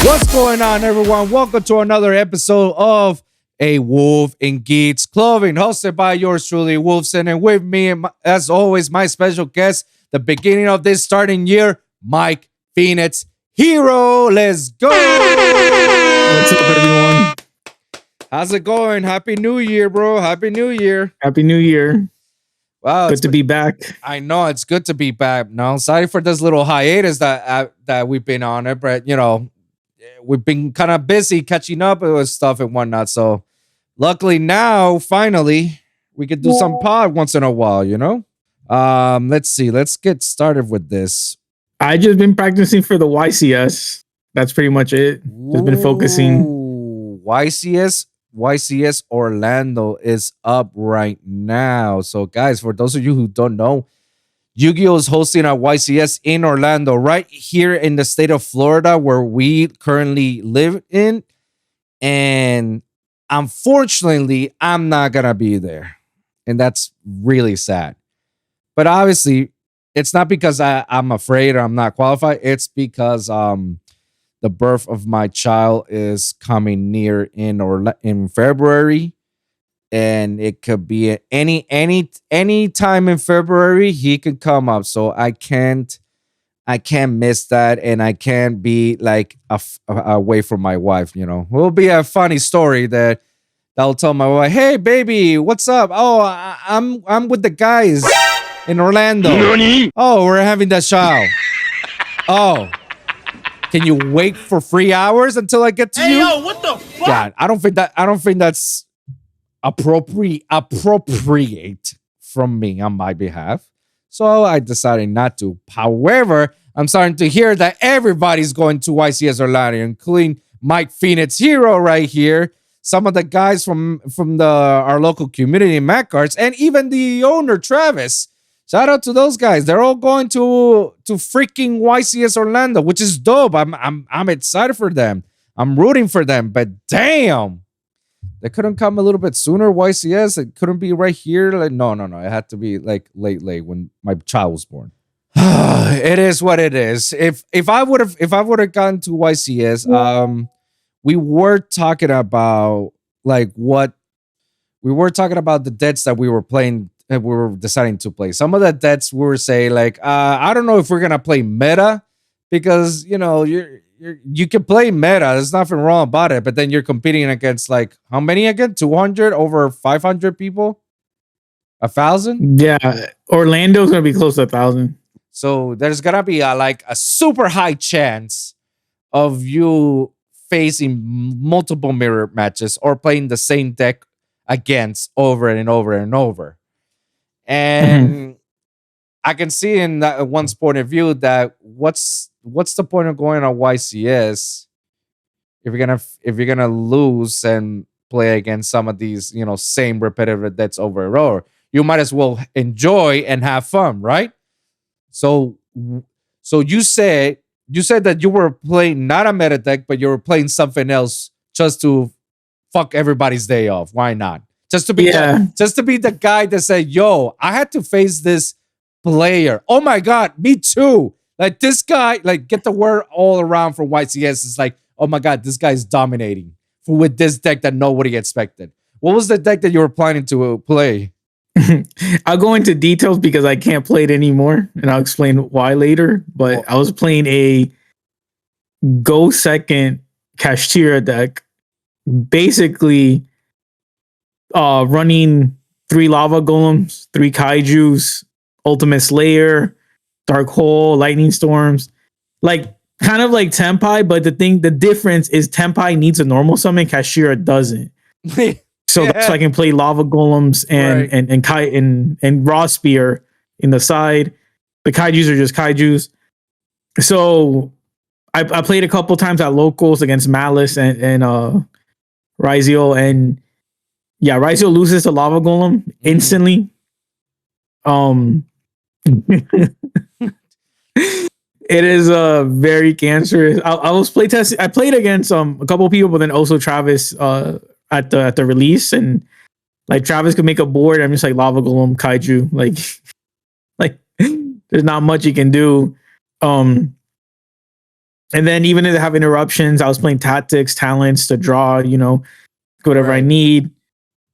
What's going on, everyone? Welcome to another episode of A Wolf in Geek's Clothing, hosted by yours truly, Wolfson, and with me, as always, my special guest, the beginning of this starting year, Mike Phoenix Hero. Let's go! What's up, everyone? How's it going? Happy New Year, bro. Happy New Year. Happy New Year. Wow. Good to be back. I know, it's good to be back. No, sorry for this little hiatus that we've been on it, but, you know, we've been kind of busy catching up with stuff and whatnot. So luckily now, finally, we could do some pod once in a while, you know? Let's see. Let's get started with this. I just been practicing for the YCS. That's pretty much it. Just been focusing. YCS Orlando is up right now. So guys, for those of you who don't know, Yu-Gi-Oh is hosting a YCS in Orlando, right here in the state of Florida, where we currently live in. And unfortunately, I'm not going to be there. And that's really sad. But obviously, it's not because I'm afraid or I'm not qualified. It's because the birth of my child is coming near in February. And it could be any time in February he could come up, so I can't miss that, and I can't be like away from my wife. You know, it will be a funny story that'll tell my wife, "Hey, baby, what's up? Oh, I'm with the guys in Orlando. Oh, we're having that child. Oh, can you wait for 3 hours until I get to you? Yo, what the fuck? God, I don't think that's appropriate from me on my behalf. So I decided not to. However, I'm starting to hear that everybody's going to YCS Orlando, including Mike Phoenix Hero right here, some of the guys from our local community, Mac Cards, and even the owner, Travis. Shout out to those guys. They're all going to freaking YCS Orlando, which is dope. I'm excited for them. I'm rooting for them, but damn. They couldn't come a little bit sooner. YCS, it couldn't be right here. Like, no. It had to be like late when my child was born. It is what it is. If I would have gotten to YCS, we were talking about the decks that we were playing. We were deciding to play. Some of the decks we were saying like, I don't know if we're gonna play meta, because you know you can play meta. There's nothing wrong about it, but then you're competing against like how many again? 200 over 500 people? 1,000? Yeah, Orlando's gonna be close to 1,000. So there's gonna be a super high chance of you facing multiple mirror matches or playing the same deck against over and over and over. And I can see in that one's point of view that what's the point of going on YCS if you're gonna lose and play against some of these, you know, same repetitive decks over and over? You might as well enjoy and have fun, right? So you said that you were playing not a meta deck, but you were playing something else just to fuck everybody's day off. Why not? Just to be the guy that said, "Yo, I had to face this player. Oh my God, me too." Like this guy, like get the word all around from YCS. It's like, oh my God, this guy's dominating with this deck that nobody expected. What was the deck that you were planning to play? I'll go into details because I can't play it anymore, and I'll explain why later. But I was playing a Go Second Kashtira deck, basically running 3 Lava Golems, 3 Kaijus, Ultimate Slayer, Dark Hole, Lightning Storms, like kind of like Tenpai, but the difference is Tenpai needs a normal summon, Kashtira doesn't. So that's why I can play Lava Golems and Raw Spear in the side. The Kaijus are just Kaijus. So I played a couple times at locals against Malice and Ryziel, and yeah, Ryziel loses to Lava Golem instantly. It is very cancerous. I was play testing. I played against a couple people, but then also Travis at the release, and like Travis could make a board. I'm just like Lava Golem Kaiju, like there's not much you can do. And then even if they have interruptions, I was playing tactics, talents to draw, whatever I need.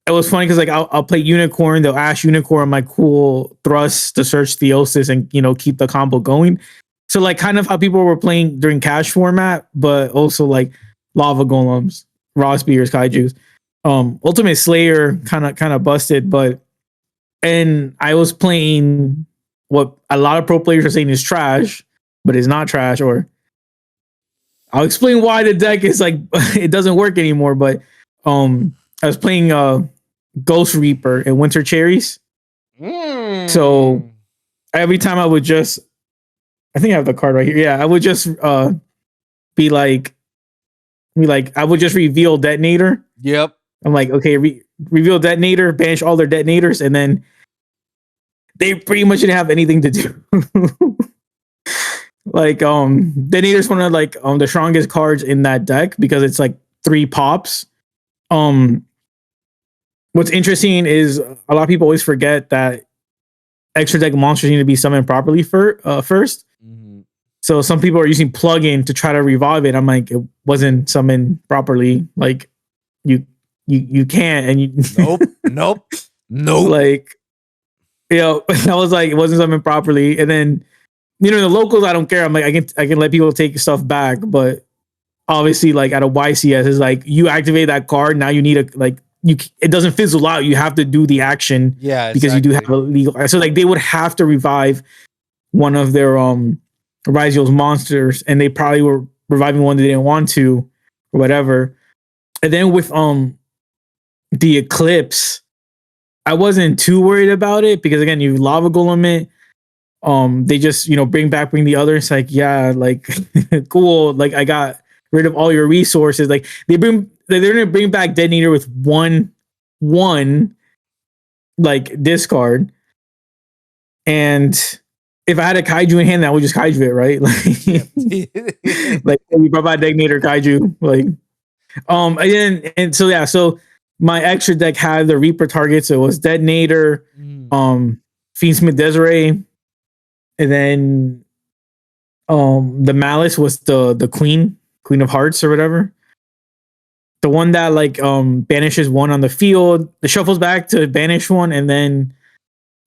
It was funny because like I'll play Unicorn, they'll ash Unicorn my cool thrust to search Theosis and keep the combo going. So like kind of how people were playing during cash format, but also like lava golems, raw spears, kaijus. Ultimate Slayer kind of busted, and I was playing what a lot of pro players are saying is trash, but it's not trash. Or I'll explain why the deck is like it doesn't work anymore. But I was playing Ghost Reaper and Winter Cherries. So every time I would just, I think I have the card right here. Yeah, I would just be like, I would just reveal Detonator. Yep. I'm like, okay, reveal Detonator, banish all their detonators, and then they pretty much didn't have anything to do. Like, Detonator's one of like the strongest cards in that deck because it's like 3 pops. What's interesting is a lot of people always forget that extra deck monsters need to be summoned properly first. Mm-hmm. So some people are using plugin to try to revive it. I'm like, it wasn't summoned properly. Like you can't, and you nope. Like, I was like, it wasn't summoned properly. And then, the locals, I don't care. I'm like, I can let people take stuff back, but obviously, like at a YCS, it's like you activate that card. Now you need it doesn't fizzle out. You have to do the action, because you do have a legal. So like they would have to revive one of their Ryzio's monsters, and they probably were reviving one they didn't want to, or whatever. And then with the Eclipse, I wasn't too worried about it because again, you lava golem it. They just bring the other. It's like, yeah, like cool. Like I got rid of all your resources. Like they're gonna bring back Detonator with one like discard. And if I had a kaiju in hand, I would just kaiju it, right? Like, like we brought back Detonator kaiju. Like, and so yeah, so my extra deck had the Reaper targets. So it was Detonator, Fiendsmith Desiree, and then the Malice was the Queen of Hearts or whatever. The one that like banishes one on the field, it shuffles back to banish one, and then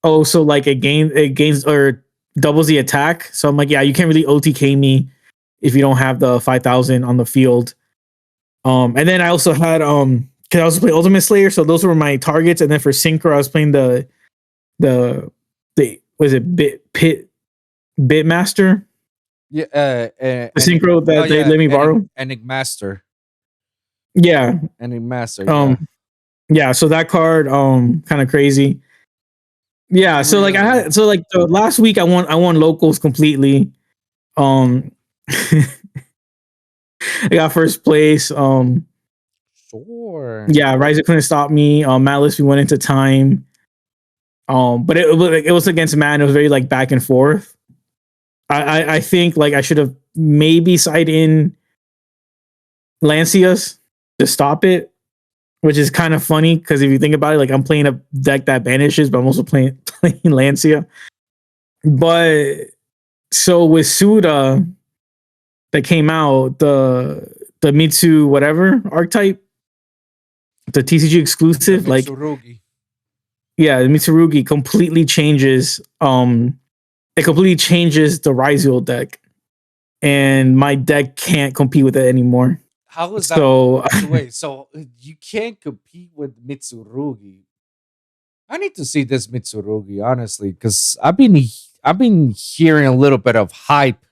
also like it gains or doubles the attack. So I'm like, yeah, you can't really OTK me if you don't have the 5,000 on the field. And then I also had because I also play Ultimate Slayer, so those were my targets. And then for Synchro, I was playing the was it Bitmaster? Yeah, the Synchro that they let me borrow. Enigmaster. Yeah. Enigmaster. Yeah, so that card kind of crazy. Yeah, so like the last week I won locals completely. I got first place. Sure. Yeah, Ryza couldn't stop me. Malice, we went into time. But it was against man. It was very like back and forth. I think like I should have maybe side in Lancias to stop it, which is kind of funny because if you think about it, like I'm playing a deck that banishes, but I'm also playing Lancia. But so with Suda that came out, the Mitsu whatever archetype, the TCG exclusive, like yeah, the Mitsurugi completely changes. It completely changes the Ryzio deck, and my deck can't compete with it anymore. How is that? So wait, so you can't compete with Mitsurugi? I need to see this Mitsurugi honestly, because I've been hearing a little bit of hype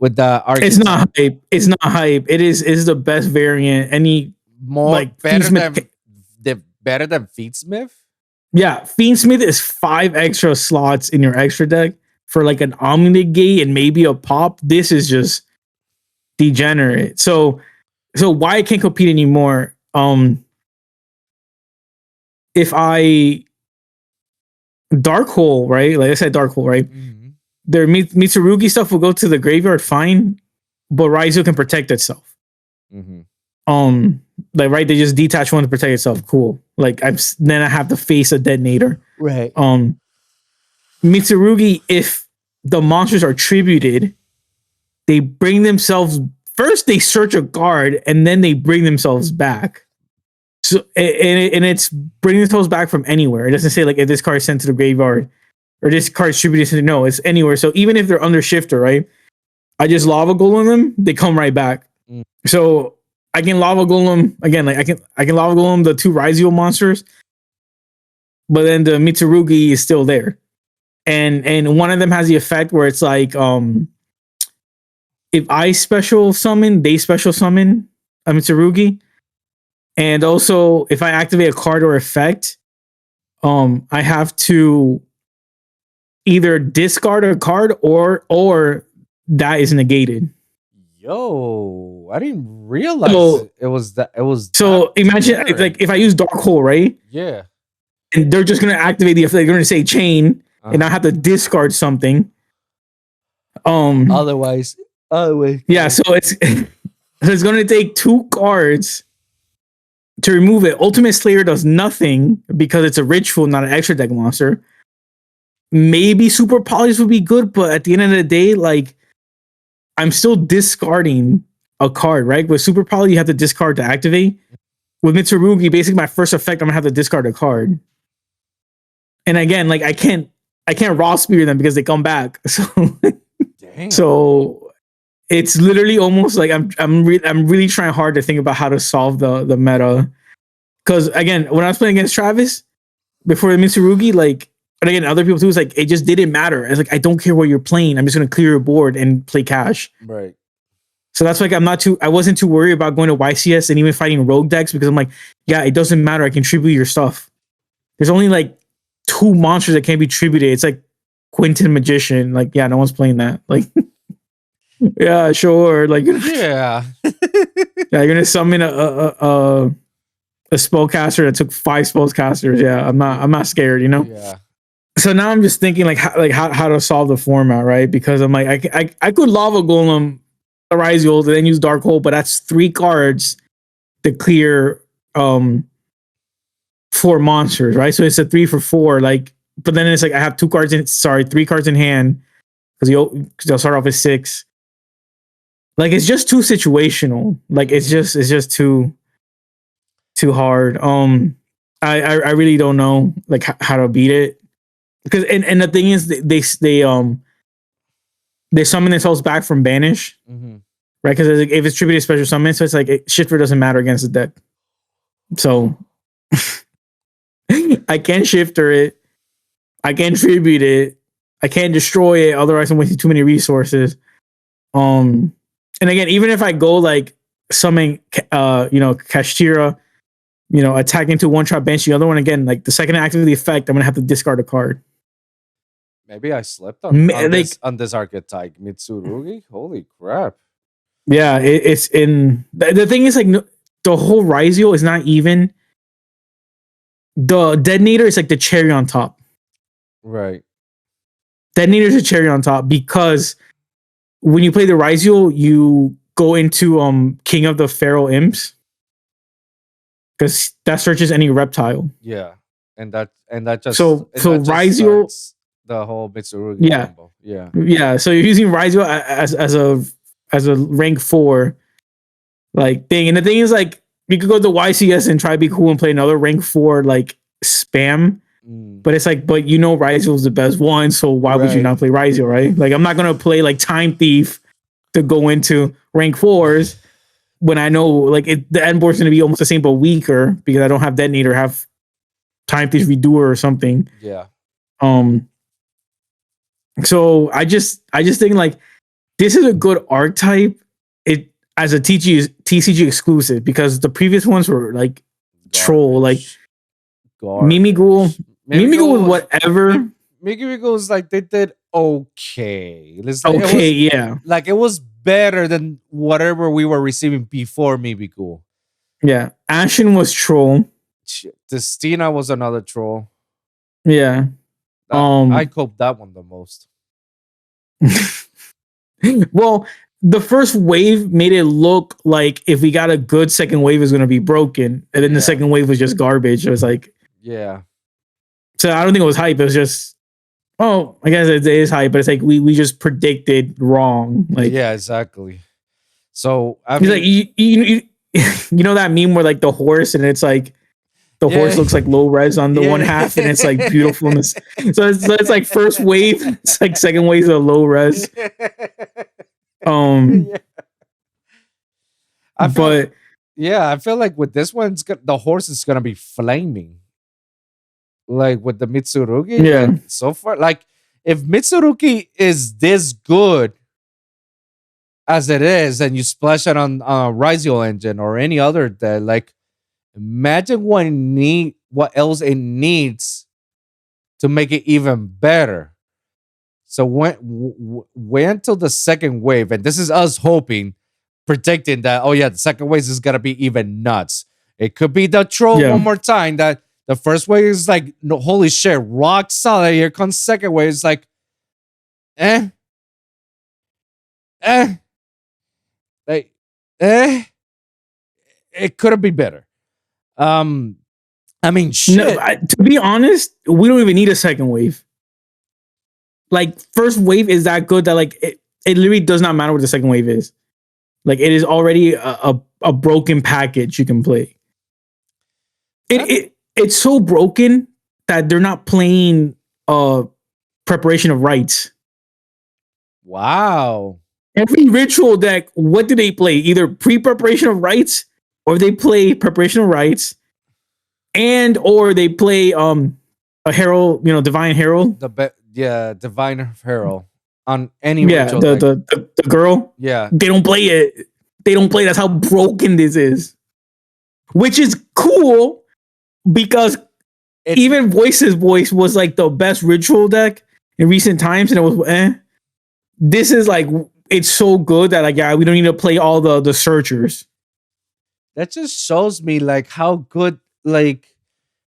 with the archetype. It's not hype. It's not hype. It is the best variant. Any more like better than Fiendsmith? Yeah, Fiendsmith is 5 extra slots in your extra deck for like an Omnigate and maybe a pop. This is just degenerate. So why I can't compete anymore? If I Dark Hole, right? Like I said, Dark Hole, right? Mm-hmm. Their Mitsurugi stuff will go to the graveyard, fine, but Ryzio can protect itself. Mm-hmm. Like right, they just detach one to protect itself. Cool. Like then I have to face a Detonator. Right. Mitsurugi, if the monsters are tributed, they bring themselves first. They search a card and then they bring themselves back. So and it's bringing themselves back from anywhere. It doesn't say like if this card is sent to the graveyard or this card is distributed. No, it's anywhere. So even if they're under shifter, right? I just lava golem them. They come right back. So I can lava golem again. Like I can lava golem the 2 Yugioh monsters, but then the Mitsurugi is still there, and one of them has the effect where it's like if I special summon, they special summon a Mitsurugi, and also if I activate a card or effect, I have to either discard a card or that is negated. Yo, I didn't realize it was that. It was so imagine like if I use Dark Hole, right? Yeah, and they're just gonna activate the effect. They're gonna say chain, and I have to discard something. Otherwise, yeah. So it's gonna take 2 cards to remove it. Ultimate Slayer does nothing because it's a ritual, not an extra deck monster. Maybe Super Polys would be good, but at the end of the day, like I'm still discarding a card, right? With Super Poly, you have to discard to activate. With Mitsurugi, basically my first effect, I'm gonna have to discard a card. And again, like I can't raw spear them because they come back. So, so it's literally almost like I'm really trying hard to think about how to solve the meta. Because again, when I was playing against Travis before the Mitsurugi, like, and again, other people too, it's like it just didn't matter. It's like I don't care what you're playing. I'm just gonna clear your board and play cash. Right. So that's like I wasn't too worried about going to YCS and even fighting rogue decks because I'm like, yeah, it doesn't matter. I can tribute your stuff. There's only like 2 monsters that can't be tributed. It's like Quentin Magician. Like, yeah, no one's playing that. Like, yeah, sure. Like, yeah, you're gonna summon a spellcaster that took 5 spellcasters. Yeah, I'm not scared. You know. Yeah. So now I'm just thinking how to solve the format, right? Because I'm like I could lava golem Yugioh and then use Dark Hole, but that's 3 cards to clear 4 monsters, right? So it's a 3 for 4. Like, but then it's like I have 3 cards in hand because they'll start off with 6. Like it's just too situational. Like it's just too hard. I really don't know like how to beat it. Because and the thing is they summon themselves back from banish, right? Because if it's tributed special summon, so it's like shifter doesn't matter against the deck. So I can't shifter it, I can't tribute it, I can't destroy it. Otherwise, I'm wasting too many resources. And again, even if I go like summon, Kashtira, attack into one shot, bench the other one again. Like the second I activate the effect, I'm gonna have to discard a card. Maybe I slept on this archetype, Mitsurugi. Holy crap! Yeah, it's in the thing is like the whole Yugioh is not even. The detonator is like the cherry on top. Right. Detonator is a cherry on top because when you play the Yugioh, you go into King of the Feral Imps because that searches any reptile. Yeah, and that just so Yugioh. The whole Mitsurugi combo. Yeah. So you're using Yugioh as a rank 4 like thing. And the thing is like you could go to YCS and try to be cool and play another rank 4 like spam. But it's like, Yugioh is the best one, so why would you not play Yugioh, right? Like I'm not gonna play like Time Thief to go into rank 4s when I know like the end board's gonna be almost the same but weaker because I don't have Detonator, have Time Thief Redoer or something. Yeah. So I just think like this is a good archetype it as a TCG exclusive because the previous ones were like troll, like Mimighoul was whatever. Mimighoul was like they did okay. Like it was better than whatever we were receiving before Mimighoul. Yeah, Ashen was troll. Destina was another troll. Yeah. I coped that one the most. Well, the first wave made it look like if we got a good second wave, it was going to be broken, and then the second wave was just garbage. It was like, yeah. So I don't think it was hype. It was just Oh, I guess it is high, but it's like we just predicted wrong. Like, Yeah, exactly. So I it's like mean, you know that meme where like the horse and it's like the horse yeah, looks like low res on the one yeah. half and it's like beautifulness. So it's like first wave, it's like second wave is a low res. Um, Yeah. I feel, but yeah, I feel like with this one, the horse is gonna be flaming. Like with the Mitsurugi, yeah, like so far, like if Mitsurugi is this good as it is, and you splash it on Ryzio engine or any other that, like, imagine what else it needs to make it even better. So wait until the second wave, and this is us hoping, predicting that, oh yeah, the second wave is gonna be even nuts. It could be the troll yeah. one more time that the first wave is like, no, holy shit, rock solid. Here comes second wave. It's like, eh, eh, like, eh. It could have been better. Um, I mean, No, shit. to be honest, we don't even need a second wave. Like first wave is that good that like it literally does not matter what the second wave is. Like it is already a broken package you can play. It's so broken that they're not playing preparation of rites. Wow. Every ritual deck, what do they play? Either pre-preparation of rites or they play preparation of rites and or they play a herald, divine herald. Yeah, divine herald on any Yeah, ritual the deck. the girl. Yeah, They don't play it. They don't play. That's how broken this is. Which is cool because even Voice's voice was like the best ritual deck in recent times, and it was This is like it's so good that like we don't need to play all the searchers. that just shows me like how good, like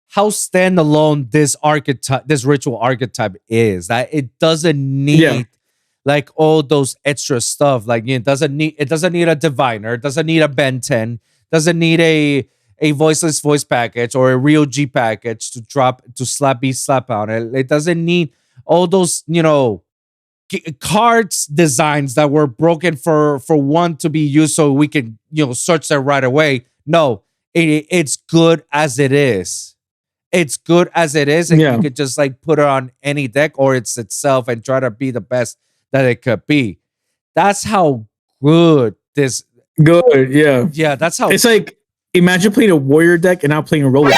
how standalone this ritual archetype is. That it doesn't need like all those extra stuff. Like it doesn't need a diviner, it doesn't need a Ben 10, doesn't need a voiceless voice package or a real G package to slap B slap on it. It doesn't need all those, cards designs that were broken for one to be used so we can search that right away. No, it's good as it is. It's good as it is, and you could just like put it on any deck or it's itself and try to be the best that it could be. That's how good this. Good, yeah. Yeah, that's how it's like. Imagine playing a warrior deck and now playing a robot.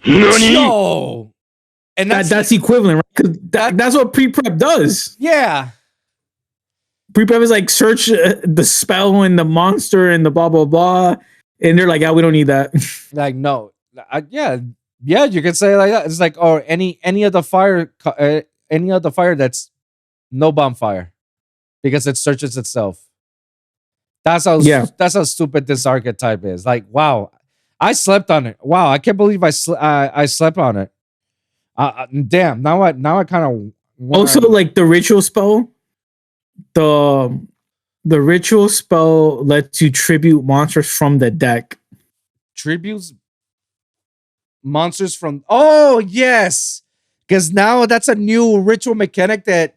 Yo, and that's equivalent, right? Because that's what pre-prep does. Yeah, pre-prep is like search the spell and the monster and the blah blah blah, and they're like, "Yeah, we don't need that." Like, no, yeah, you could say it like that. It's like, or any of the fire, that's no bonfire because it searches itself. That's how stupid this archetype is. Like, wow, I slept on it. Wow, I can't believe I slept on it. Damn. Now I kind of also like the ritual spell. The ritual spell lets you tribute monsters from the deck. Tributes monsters from. Oh yes, because now that's a new ritual mechanic that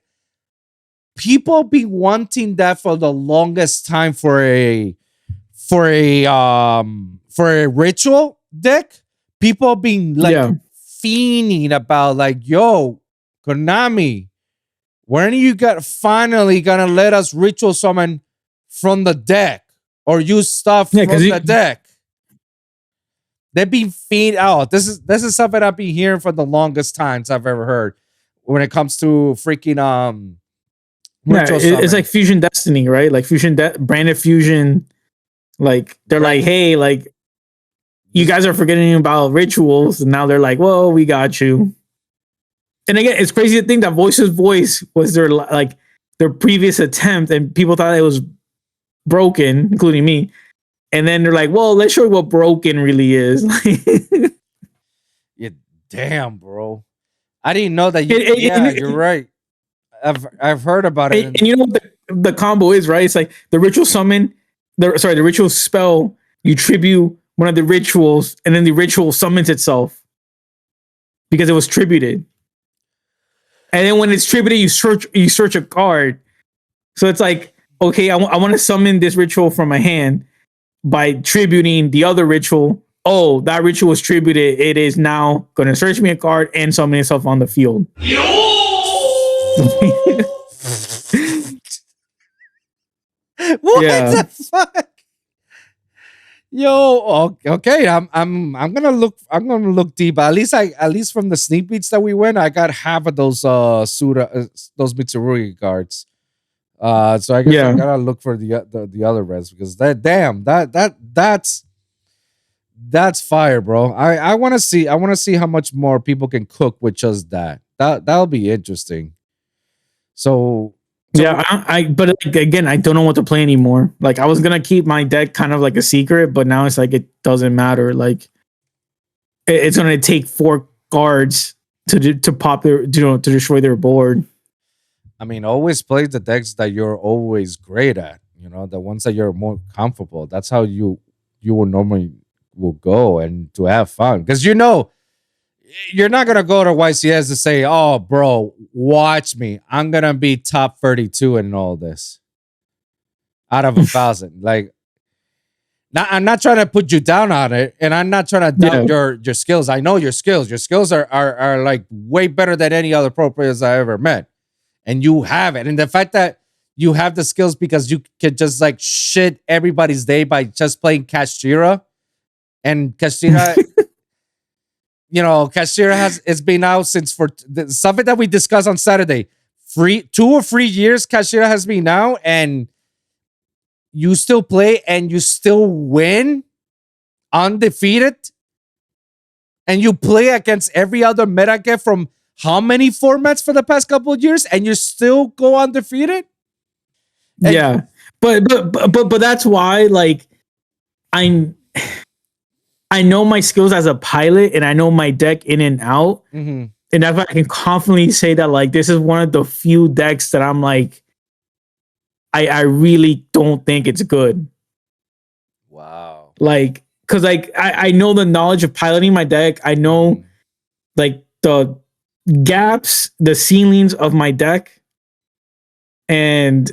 people be wanting that for the longest time for a ritual deck. People being like fiending about like, yo, Konami, when are you finally gonna let us ritual summon from the deck or use stuff from the deck? They've been feed out. This is something I've been hearing for the longest times I've ever heard when it comes to freaking it's like Fusion Destiny, right? Like branded Fusion. Like they're like, hey, like you guys are forgetting about rituals, and now they're like, well, we got you. And again, it's crazy to think that Voice's voice was their previous attempt, and people thought it was broken, including me. And then they're like, well, let's show you what broken really is. Yeah, damn, bro. I didn't know that. You're right. I've heard about it. And you know what the combo is, right? It's like the ritual summon, the ritual spell, you tribute one of the rituals, and then the ritual summons itself because it was tributed. And then when it's tributed, you search a card. So it's like, okay, I want to summon this ritual from my hand by tributing the other ritual. Oh, that ritual was tributed. It is now going to search me a card and summon itself on the field. What Yeah. the fuck? Yo, okay. I'm gonna look deep. At least from the sneak peeks that we went, I got half of those Suda those Mitsurugi cards. So I guess I Yeah. gotta look for the other rest because that's fire, bro. I want to see how much more people can cook with just that. That'll be interesting. So Yeah, but like, again, I don't know what to play anymore. Like I was gonna keep my deck kind of like a secret, but now it's like it doesn't matter. Like it's gonna take 4 cards to pop their, to destroy their board. I mean, always play the decks that you're always great at. You know, the ones that you're more comfortable. That's how you will normally will go and to have fun because you know you're not gonna go to YCS to say, "Oh, bro, watch me. I'm gonna be top 32 in all this out of 1,000." Like, I'm not trying to put you down on it, and I'm not trying to doubt your skills. I know your skills. Your skills are like way better than any other pro players I ever met, and you have it. And the fact that you have the skills because you can just like shit everybody's day by just playing Kashira, and Kashira. You know, Kashira it's been out since for something that we discussed on Saturday. 2 or 3 years Kashira has been out, and you still play and you still win undefeated, and you play against every other meta get from how many formats for the past couple of years, and you still go undefeated. And yeah, but that's why like I know my skills as a pilot and I know my deck in and out. Mm-hmm. And that's why I can confidently say that like this is one of the few decks that I'm like, I really don't think it's good. Wow. Like, cause like I know the knowledge of piloting my deck. I know like the gaps, the ceilings of my deck. And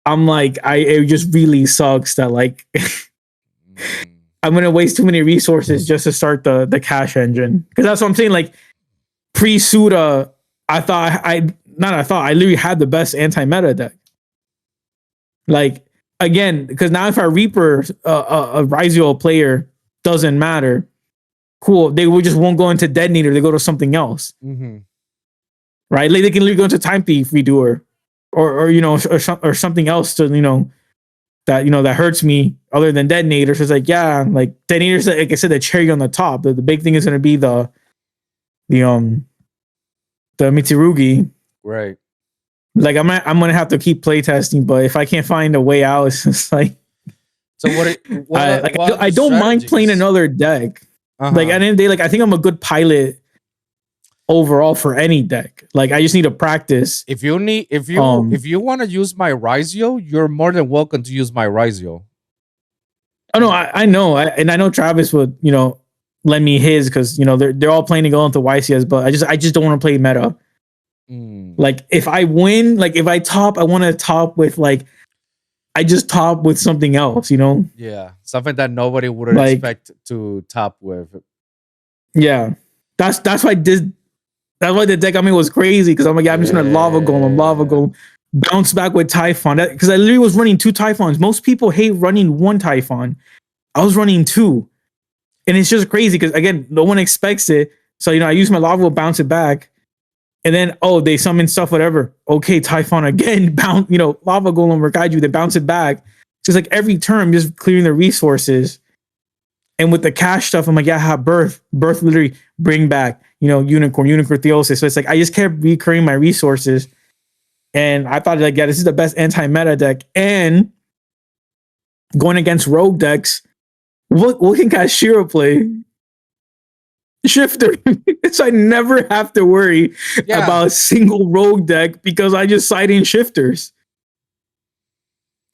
I'm like, it just really sucks that like I'm gonna waste too many resources just to start the cash engine. Because that's what I'm saying. Like pre-Suda, I literally had the best anti-meta deck. Like again, because now if I Reaper a Yugioh player, doesn't matter. Cool, they just won't go into Detonator. They go to something else, right? Like they can literally go into Time Thief Redoer, or you know, or something else to that hurts me other than Detonator. So it's like, yeah, like Detonator's like I said, the cherry on the top. The big thing is gonna be the Mitsurugi. Right. Like I'm gonna have to keep playtesting, but if I can't find a way out, it's just like. So I don't mind playing another deck. Like at the end of the day, like I think I'm a good pilot overall for any deck. Like I just need to practice. If you want to use my Yugioh, you're more than welcome to use my Yugioh. Oh no, I know, and I know Travis would lend me his because they're all planning to go into YCS, but I just don't want to play meta. Like if I win, like if I top, I want to top with like I just top with something else, Yeah, something that nobody would expect to top with. Yeah, that's why the deck I mean was crazy because I'm like, I'm just gonna lava golem, bounce back with Typhon because I literally was running 2 Typhons. Most people hate running 1 Typhon. I was running 2, and it's just crazy because again, no one expects it. So I use my lava, bounce it back. And then, they summon stuff, whatever. Okay, Typhon again, bounce, Lava Golem or Kaiju, they bounce it back. Just like every turn, just clearing the resources. And with the cash stuff, I'm like, yeah, I have Birth literally bring back, Unicorn Theosis. So it's like, I just kept recurring my resources. And I thought like, yeah, this is the best anti-meta deck. And going against rogue decks, what can Kashira play? Shifter. So I never have to worry about a single rogue deck because I just side in shifters.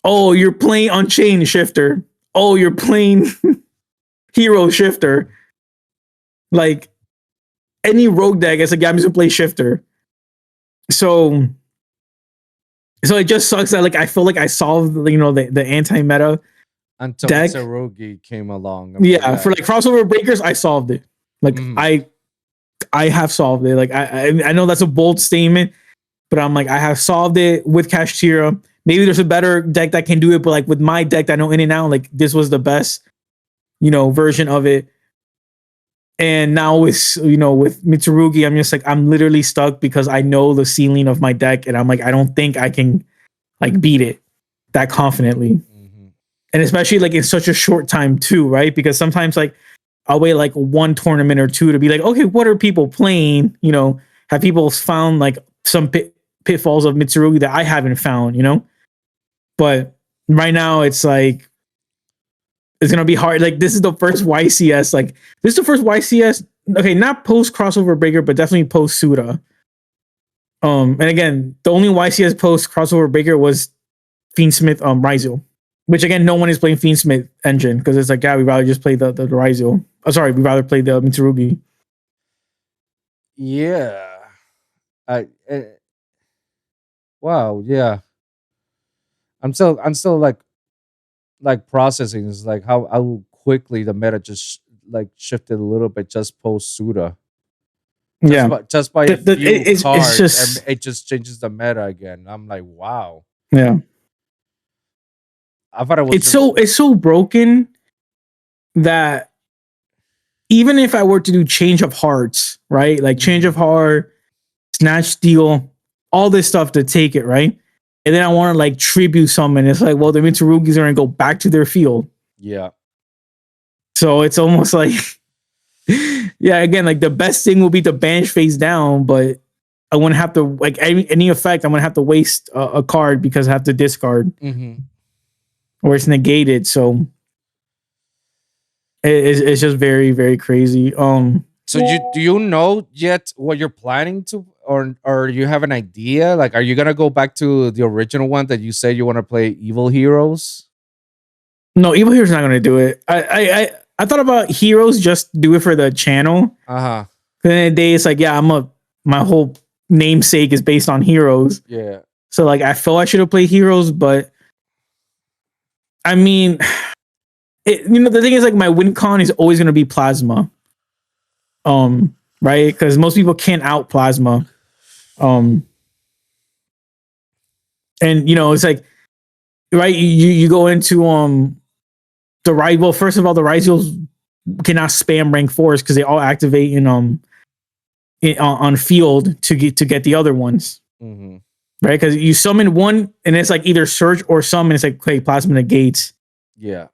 Oh, you're playing Unchained Shifter. Oh, you're playing Hero Shifter. Like any rogue deck, it's like, yeah, I'm just gonna play Shifter. so it just sucks that like I feel like I solved the anti meta Until deck. Mitsurugi came along. Yeah, for like crossover breakers, I solved it. Like I have solved it. Like I know that's a bold statement, but I'm like I have solved it with Kashtira. Maybe there's a better deck that can do it, but like with my deck that I know in and out, like this was the best, version of it. And now with with Mitsurugi, I'm just like I'm literally stuck because I know the ceiling of my deck, and I'm like I don't think I can like beat it that confidently. And especially like in such a short time too, right? Because sometimes like I'll wait like one tournament or two to be like, okay, what are people playing? Have people found like some pitfalls of Mitsurugi that I haven't found? But right now it's like it's gonna be hard. Like this is the first YCS. Like this is the first YCS. Okay, not post crossover breaker, but definitely post Suda. And again, the only YCS post crossover breaker was Fiendsmith Ryzel. Which again, no one is playing Fiendsmith engine because it's like, yeah, we'd rather just play the Ryzel. Oh, sorry, we'd rather play the Mitsurugi. Yeah. Wow, yeah. I'm still like processing is like how quickly the meta just like shifted a little bit just post Suda. Just by a few cards, and it just changes the meta again. I'm like, wow. Yeah. I thought it was it's so broken that even if I were to do change of hearts, right? Like change of heart, snatch steal, all this stuff to take it, right? And then I want to like tribute summon. It's like, well, the Mitsurugis are gonna go back to their field. Yeah. So it's almost like yeah, again, like the best thing will be to banish face down, but I wouldn't have to like any effect, I'm gonna have to waste a card because I have to discard. Or it's negated. So it's just very, very crazy. So do you know yet what you're planning to, or you have an idea? Like, are you gonna go back to the original one that you said you want to play Evil Heroes? No, Evil Heroes not gonna do it. I thought about Heroes, just do it for the channel. Then the day it's like, yeah, my whole namesake is based on Heroes. Yeah. So like I felt I should have played Heroes, but I mean, the thing is like my win con is always gonna be Plasma. Right? Because most people can't out Plasma. And it's like, right, you go into the right. Well, first of all, the Ryzels cannot spam rank 4s because they all activate on field to get the other ones. Right? Because you summon one and it's like either search or summon. It's like, okay, Plasma negates. Yeah.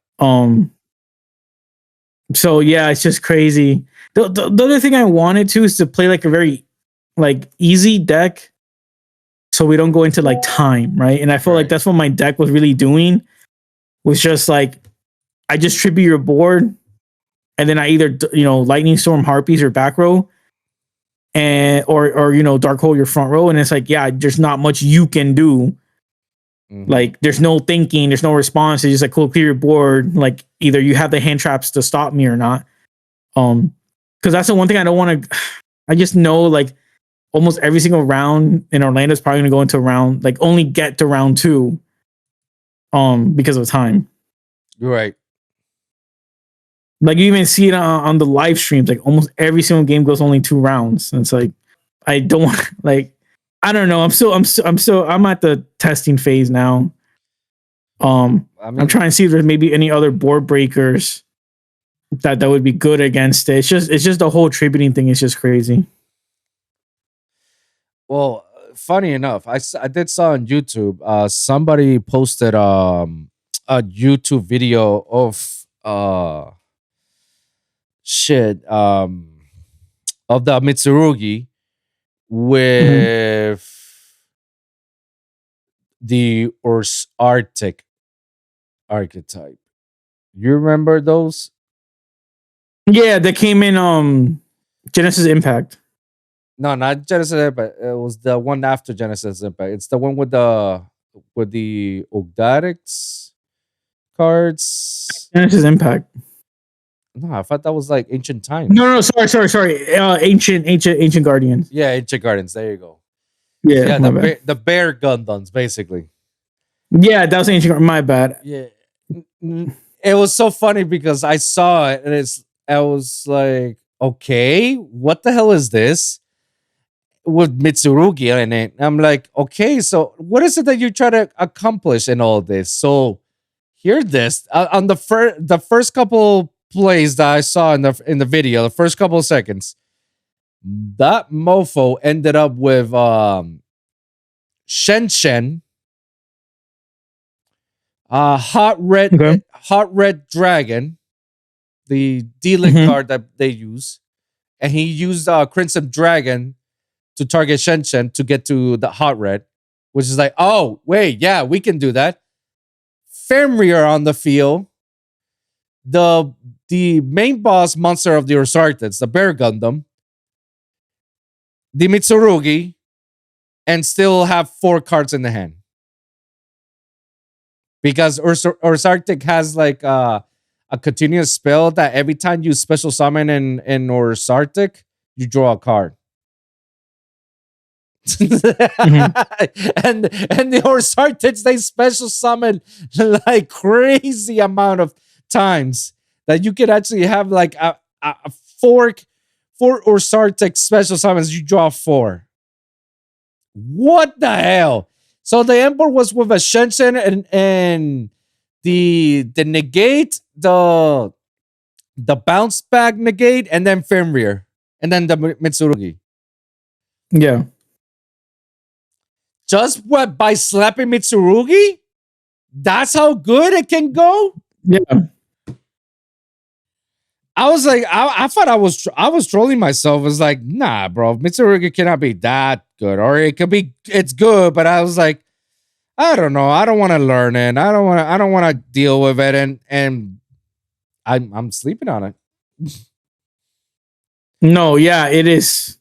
So yeah, it's just crazy. The other thing I wanted to is to play like a very like easy deck, so we don't go into like time, right? And I feel like that's what my deck was really doing. Was just like I just tribute your board, and then I either Lightning Storm, Harpies, or back row, and or Dark Hole your front row, and it's like there's not much you can do. Like there's no thinking, there's no response. It's just like cool, clear your board. Like either you have the hand traps to stop me or not. Because that's the one thing I don't want to. I just know like almost every single round in Orlando is probably going to go into round like only get to round 2. Because of time. Right. Like you even see it on the live streams. Like almost every single game goes only 2 rounds, and it's like I don't want like. I don't know. I'm at the testing phase now. I'm trying to see if there's maybe any other board breakers that would be good against it. It's just the whole tributing thing is just crazy. Well, funny enough, I did saw on YouTube. Somebody posted a YouTube video of of the Mitsurugi with the Arctic archetype. You remember those? Yeah, they came in Genesis Impact. No, not Genesis Impact. It was the one after Genesis Impact. It's the one with the Ogdarics cards. Genesis Impact. No, I thought that was like Ancient Times. No, sorry. Ancient Guardians. Yeah, Ancient Guardians. There you go. Yeah, my bad. the bear Gundams, basically. Yeah, that was ancient. My bad. Yeah, it was so funny because I saw it and I was like, okay, what the hell is this with Mitsurugi in it? I'm like, okay, so what is it that you try to accomplish in all this? So hear this on the first couple plays that I saw in the video, the first couple of seconds, that mofo ended up with Shen, hot red dragon, the D-Link card that they use, and he used Crimson Dragon to target Shen to get to the hot red, which is like, oh wait, yeah, we can do that. Fenrir on the field, the main boss monster of the Ursartes, the Bear Gundam, the Mitsurugi, and still have 4 cards in the hand. Because Ursartic has like a continuous spell that every time you special summon in Ursartic, you draw a card. And the Ursartics, they special summon like crazy amount of times that you could actually have like a 4 Ursartic special summons, you draw 4. What the hell? So the Emperor was with a Shenshin and the negate, the bounce back negate, and then Fenrir, and then the Mitsurugi. Yeah. Just what, by slapping Mitsurugi? That's how good it can go? Yeah. I was like, I thought I was trolling myself. I was like, nah, bro, Mitsurugi cannot be that good. Or it could be, it's good, but I was like, I don't know. I don't want to learn it. I don't want to deal with it. And I'm sleeping on it. No, yeah, it is.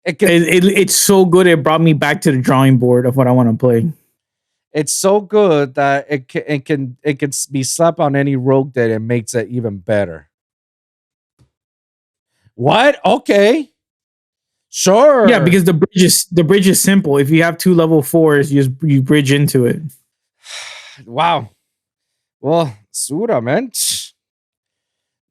It's so good. It brought me back to the drawing board of what I want to play. It's so good that it can be slapped on any rogue that it makes it even better. What? Okay. Sure. Yeah, because the bridge is simple. If you have 2 level 4s, you bridge into it. Wow. Well, Suda, man.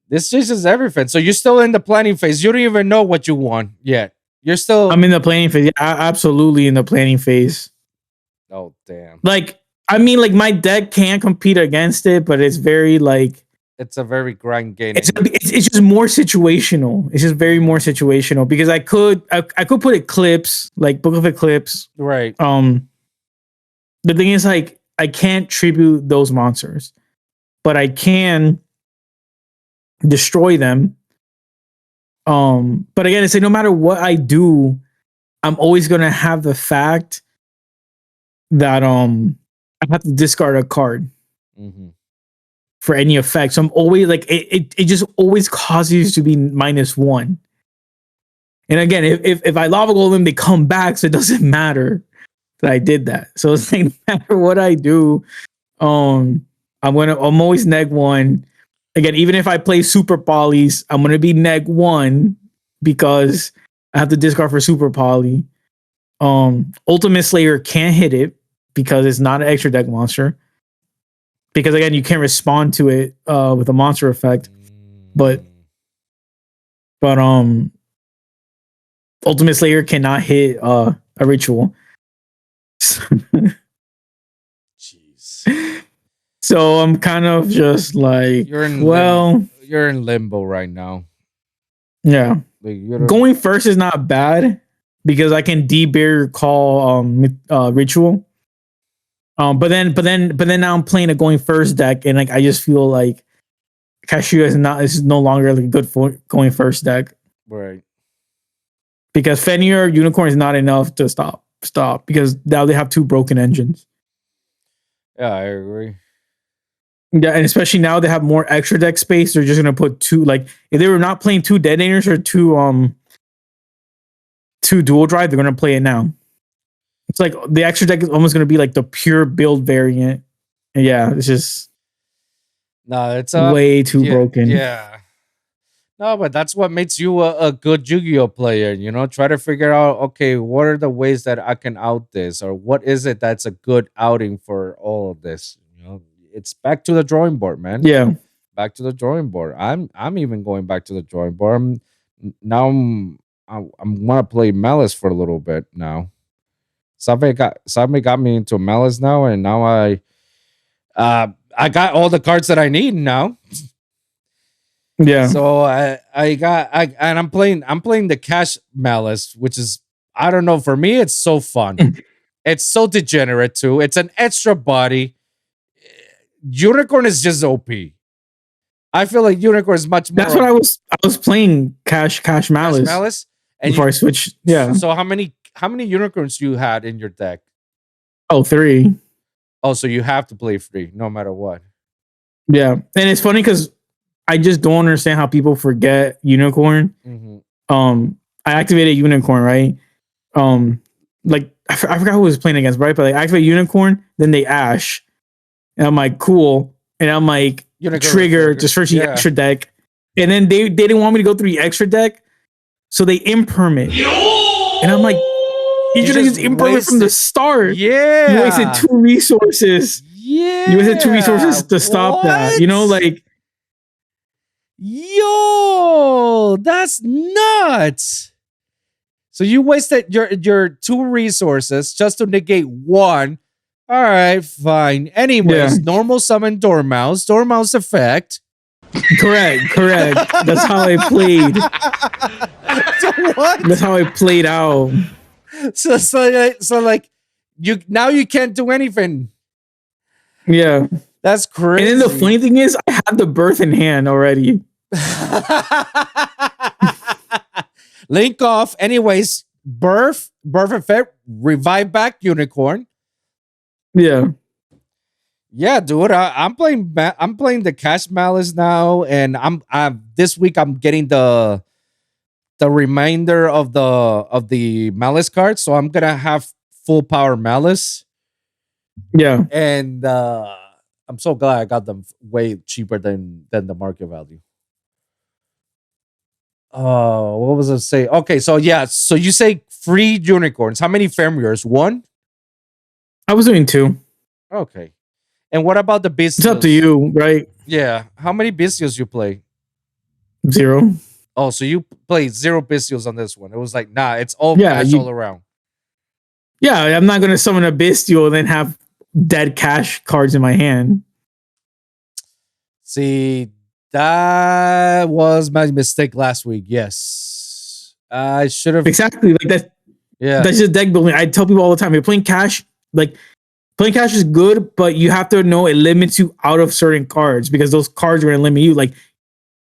This just is everything. So you're still in the planning phase. You don't even know what you want yet. You're still. I'm in the planning phase. Yeah, absolutely in the planning phase. Oh damn. Like, I mean, like my deck can't compete against it, but it's very like. It's a very grind game. It's just more situational. It's just very more situational because I could put Eclipse, like Book of Eclipse. Right. The thing is, like, I can't tribute those monsters, but I can destroy them. But again, it's like no matter what I do, I'm always gonna have the fact that I have to discard a card. Mm-hmm. For any effect. So I'm always like it just always causes you to be -1. And again, if I lava golem, they come back, so it doesn't matter that I did that. So it's like no matter what I do, I'm always -1. Again, even if I play super polys, I'm gonna be -1 because I have to discard for super poly. Ultimate Slayer can't hit it because it's not an extra deck monster. Because again, you can't respond to it with a monster effect, but Ultimate Slayer cannot hit a ritual. Jeez. So I'm kind of just like, you're in limbo right now. Yeah, like going first is not bad because I can de-barrier call ritual. But then now I'm playing a going first deck, and like I just feel like Cashew is no longer like a good for going first deck, right? Because Fenrir Unicorn is not enough to stop because now they have 2 broken engines. Yeah, I agree. Yeah, and especially now they have more extra deck space. They're just gonna put 2, like if they were not playing 2 detonators or 2 dual drive, they're gonna play it now. It's like the extra deck is almost going to be like the pure build variant. And yeah, it's just it's way too broken. Yeah. No, but that's what makes you a good Yu-Gi-Oh player. You know, try to figure out, okay, what are the ways that I can out this, or what is it that's a good outing for all of this. You know, it's back to the drawing board, man. Yeah. Back to the drawing board. I'm even going back to the drawing board. Now I'm want to play Malice for a little bit now. Somebody got me into Malice now, and now I got all the cards that I need now. Yeah. So I'm playing the cash Malice, which is, I don't know, for me it's so fun. It's so degenerate too. It's an extra body. Unicorn is just OP. I feel like Unicorn is much more. That's what I was playing Cash Malice and before I switched. Yeah. So how many unicorns you had in your deck? Oh, 3. Oh, so you have to play free no matter what. Yeah, and it's funny because I just don't understand how people forget Unicorn. Mm-hmm. I activated Unicorn, right? Like I forgot who I was playing against, right? But I activate Unicorn, then they Ash, and I'm like, cool, and I'm like, trigger to search the extra deck, and then they didn't want me to go through the extra deck, so they impermit, and I'm like, you should have just impermit from the start. Yeah, you wasted 2 resources. Yeah, you wasted 2 resources to stop that. You know, like, yo, that's nuts. So you wasted your 2 resources just to negate 1. All right, fine. Anyways, normal summon Dormouse. Dormouse effect. Correct. That's how I played. So what? That's how I played out. So like you can't do anything. Yeah, that's crazy. And then the funny thing is, I had the birth in hand already. Link off. Anyways, birth effect. Revive back Unicorn. Yeah, dude. I'm playing the Cash Malice now, and I'm this week I'm getting the reminder of the Malice card, so I'm gonna have full power Malice. Yeah, and I'm so glad I got them way cheaper than the market value. Oh, what was I say? Okay, so so you say free unicorns. How many Femurs? 1? I was doing 2. Okay. And what about the Bestials? It's up to you, right? Yeah. How many Bestials you play? 0. Oh, so you played 0 Bestials on this one. It was like, nah, it's all cash all around. Yeah, I'm not going to summon a Bestial and then have dead cash cards in my hand. See, that was my mistake last week. Yes. I should have. Exactly. Like that. Yeah. That's just deck building. I tell people all the time, you're playing cash, like playing cash is good, but you have to know it limits you out of certain cards because those cards are going to limit you. Like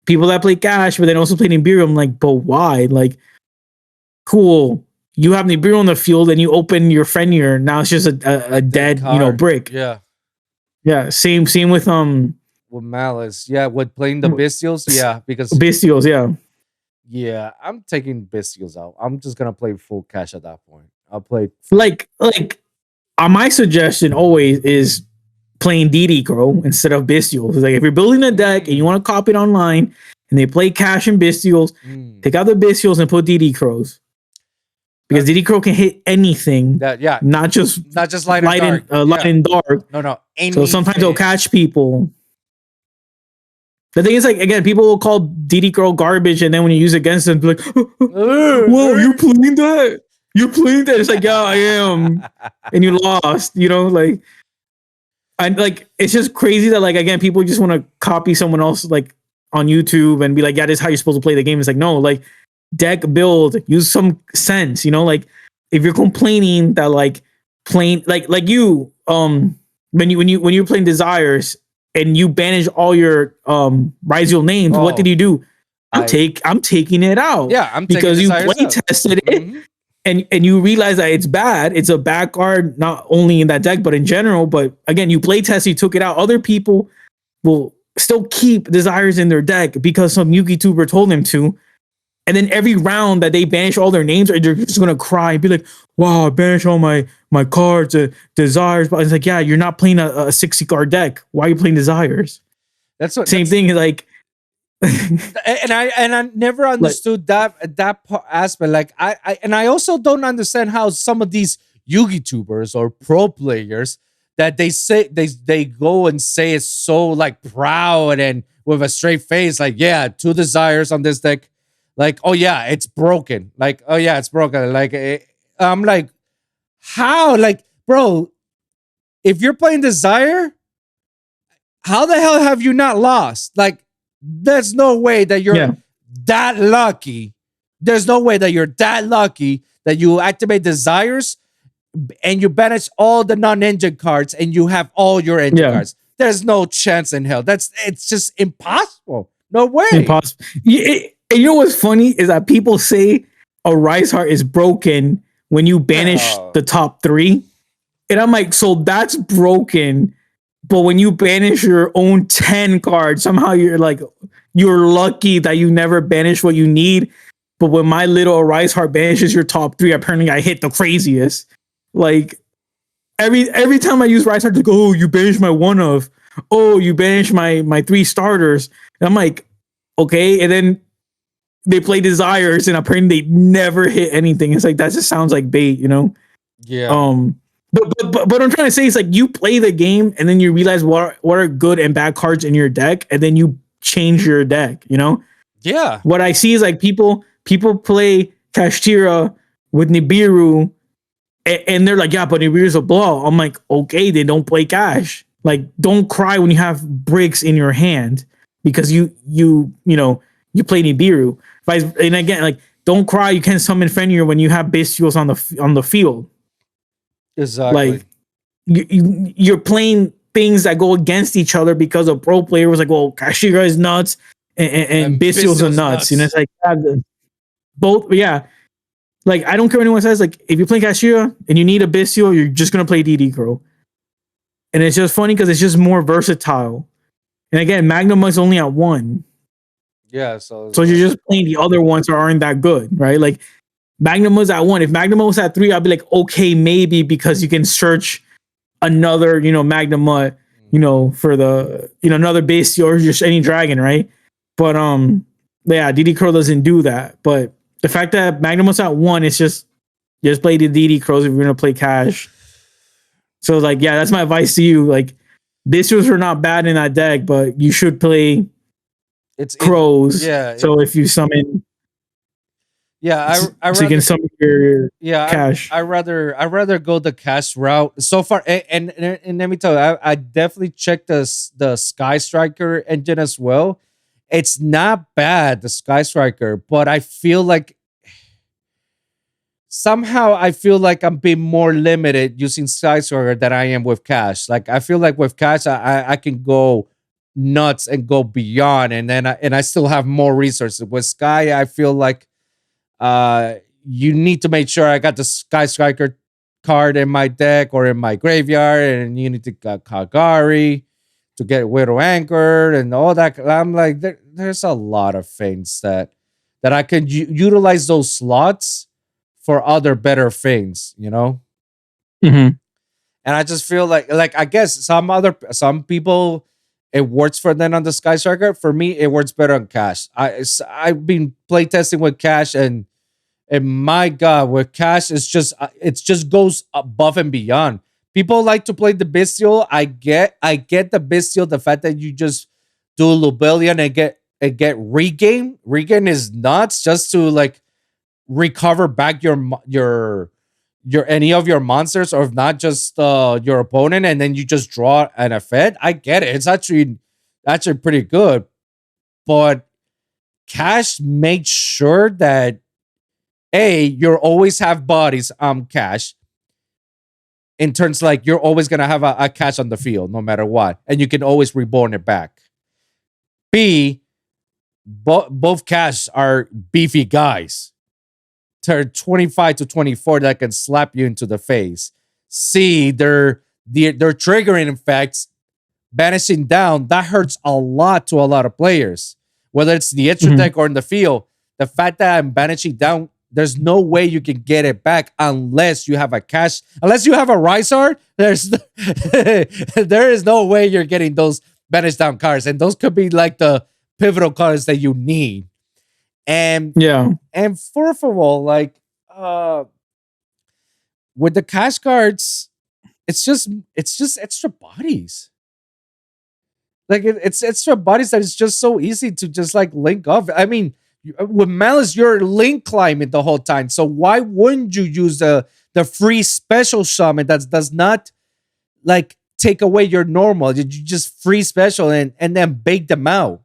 people that play cash, but then also play Nibiru, I'm like, but why? Like, cool. You have Nibiru on the field and you open your Fenrir. Now it's just a dead, brick. Yeah. Yeah. Same with Malice. Yeah. With playing the Bestials. Yeah. Because Bestials. Yeah. Yeah. I'm taking Bestials out. I'm just going to play full cash at that point. I'll play. Like, my suggestion always is playing DD Crow instead of Bestials. Like if you're building a deck and you want to copy it online and they play cash and Bestials, take out the Bestials and put DD Crows. Because DD Crow can hit anything. Not just light and dark. No. Anything. So sometimes they'll catch people. The thing is, like, again, people will call DD Crow garbage, and then when you use it against them, be like, whoa, you're playing that? You're playing that? It's like, yeah, I am. And you lost, like, it's just crazy that, like, again, people just want to copy someone else, like, on YouTube and be like, yeah, this is how you're supposed to play the game. It's like, no, like, deck build, use some sense, like, if you're complaining that, like, playing, like you, when you're playing Desires and you banish all your Ryziel names, what did you do? I'm taking it out. Yeah, I'm because you play tested it. And you realize that it's bad. It's a bad card, not only in that deck, but in general. But again, you play test, you took it out. Other people will still keep Desires in their deck because some Yugi tuber told them to. And then every round that they banish all their names, they're just gonna cry and be like, "Wow, I banished all my cards, Desires." But it's like, yeah, you're not playing a 60 card deck. Why are you playing Desires? That's what same thing. Like, I never Like, understood that aspect. Like I also don't understand how some of these YouTubers or pro players that they say they go and say it so like proud and with a straight face, like yeah, two desires on this deck, like oh yeah, it's broken, like oh yeah, it's broken. Like I'm like, how, like bro, if you're playing desire, how the hell have you not lost? Like, there's no way that you're yeah, that lucky. There's no way that you're that lucky that you activate desires and you banish all the non-engine cards and you have all your engine yeah. cards. There's no chance in hell. It's just impossible. No way. Impossible. And you know what's funny is that people say a Rise Heart is broken when you banish Oh, the top three. And I'm like, so that's broken. But when you banish your own 10 cards, somehow you're like, you're lucky that you never banish what you need. But when my little Rise Heart banishes your top three, apparently I hit the craziest. Like every time I use Rise Heart to go, oh, you banish my one of, oh, you banish my three starters. And I'm like, okay. And then they play Desires and apparently they never hit anything. It's like that just sounds like bait, you know? yeah. But what I'm trying to say is like you play the game and then you realize what are good and bad cards in your deck, and then you change your deck, you know? Yeah. What I see is like people play Kashtira with Nibiru and they're like, yeah, but Nibiru's a blow. I'm like, okay, they don't play Cash. Like, don't cry when you have bricks in your hand because you play Nibiru. And again, like, don't cry, you can't summon Fenrir when you have Bestials on the field. Exactly. Like, you're playing things that go against each other because a pro player was like, well, Kashtira is nuts and Bestials are nuts. You know, it's like both, yeah. Like, I don't care what anyone says. Like, if you play Kashtira and you need a Bestial, you're just gonna play DD Crow. And it's just funny because it's just more versatile. And again, Magnum is only at 1. Yeah. So So you're just playing the other ones that aren't that good, right? Like Magnum was at 1. If Magnum was at 3, I'd be like, okay, maybe because you can search another, Magnum, for the, another base or just any dragon, right? But yeah, DD Crow doesn't do that. But the fact that Magnum was at 1, it's just play the DD Crows if you're gonna play Cash. So like, yeah, that's my advice to you. Like, Bestials are not bad in that deck, but you should play Crows. Yeah. So if you summon, yeah, I so you can summon your Cash. I rather go the Cash route so far. And let me tell you, I definitely checked the Sky Striker engine as well. It's not bad, the Sky Striker, but I feel like somehow I'm being more limited using Sky Striker than I am with Cash. Like I feel like with Cash, I can go nuts and go beyond, and then I still have more resources. With Sky, I feel like you need to make sure I got the Sky Striker card in my deck or in my graveyard, and you need to get Kagari to get Widow Anchor and all that. I'm like, there's a lot of things that I can utilize those slots for other better things, you know? Mm-hmm. And I just feel like I guess some people it works for them on the Sky Striker. For me, it works better on Cash. I've been playtesting with Cash, and my God, with Cash, it just goes above and beyond. People like to play the Bestial. I get the Bestial. The fact that you just do Lubellion and get regain. Regain is nuts, just to like recover back your any of your monsters, or if not just your opponent, and then you just draw an effect. I get it. It's actually pretty good. But Cash makes sure that you always have bodies Cash. In terms like you're always gonna have a Cash on the field no matter what, and you can always reborn it back. B, both Cash are beefy guys. They're 25 to 24 that can slap you into the face. C, they're triggering effects, banishing down, that hurts a lot to a lot of players. Whether it's the extra deck or in the field, the fact that I'm banishing down, there's no way you can get it back unless you have a Cash. Unless you have a Rizard, there is no way you're getting those banished down cards. And those could be like the pivotal cards that you need. And Yeah. and fourth of all, like with the cash cards, it's just extra bodies. Like it's extra bodies that it's just so easy to just like link up. I mean, with Malice, you're link climbing the whole time. So why wouldn't you use the free special summon that does not like take away your normal? You just free special and then bake them out.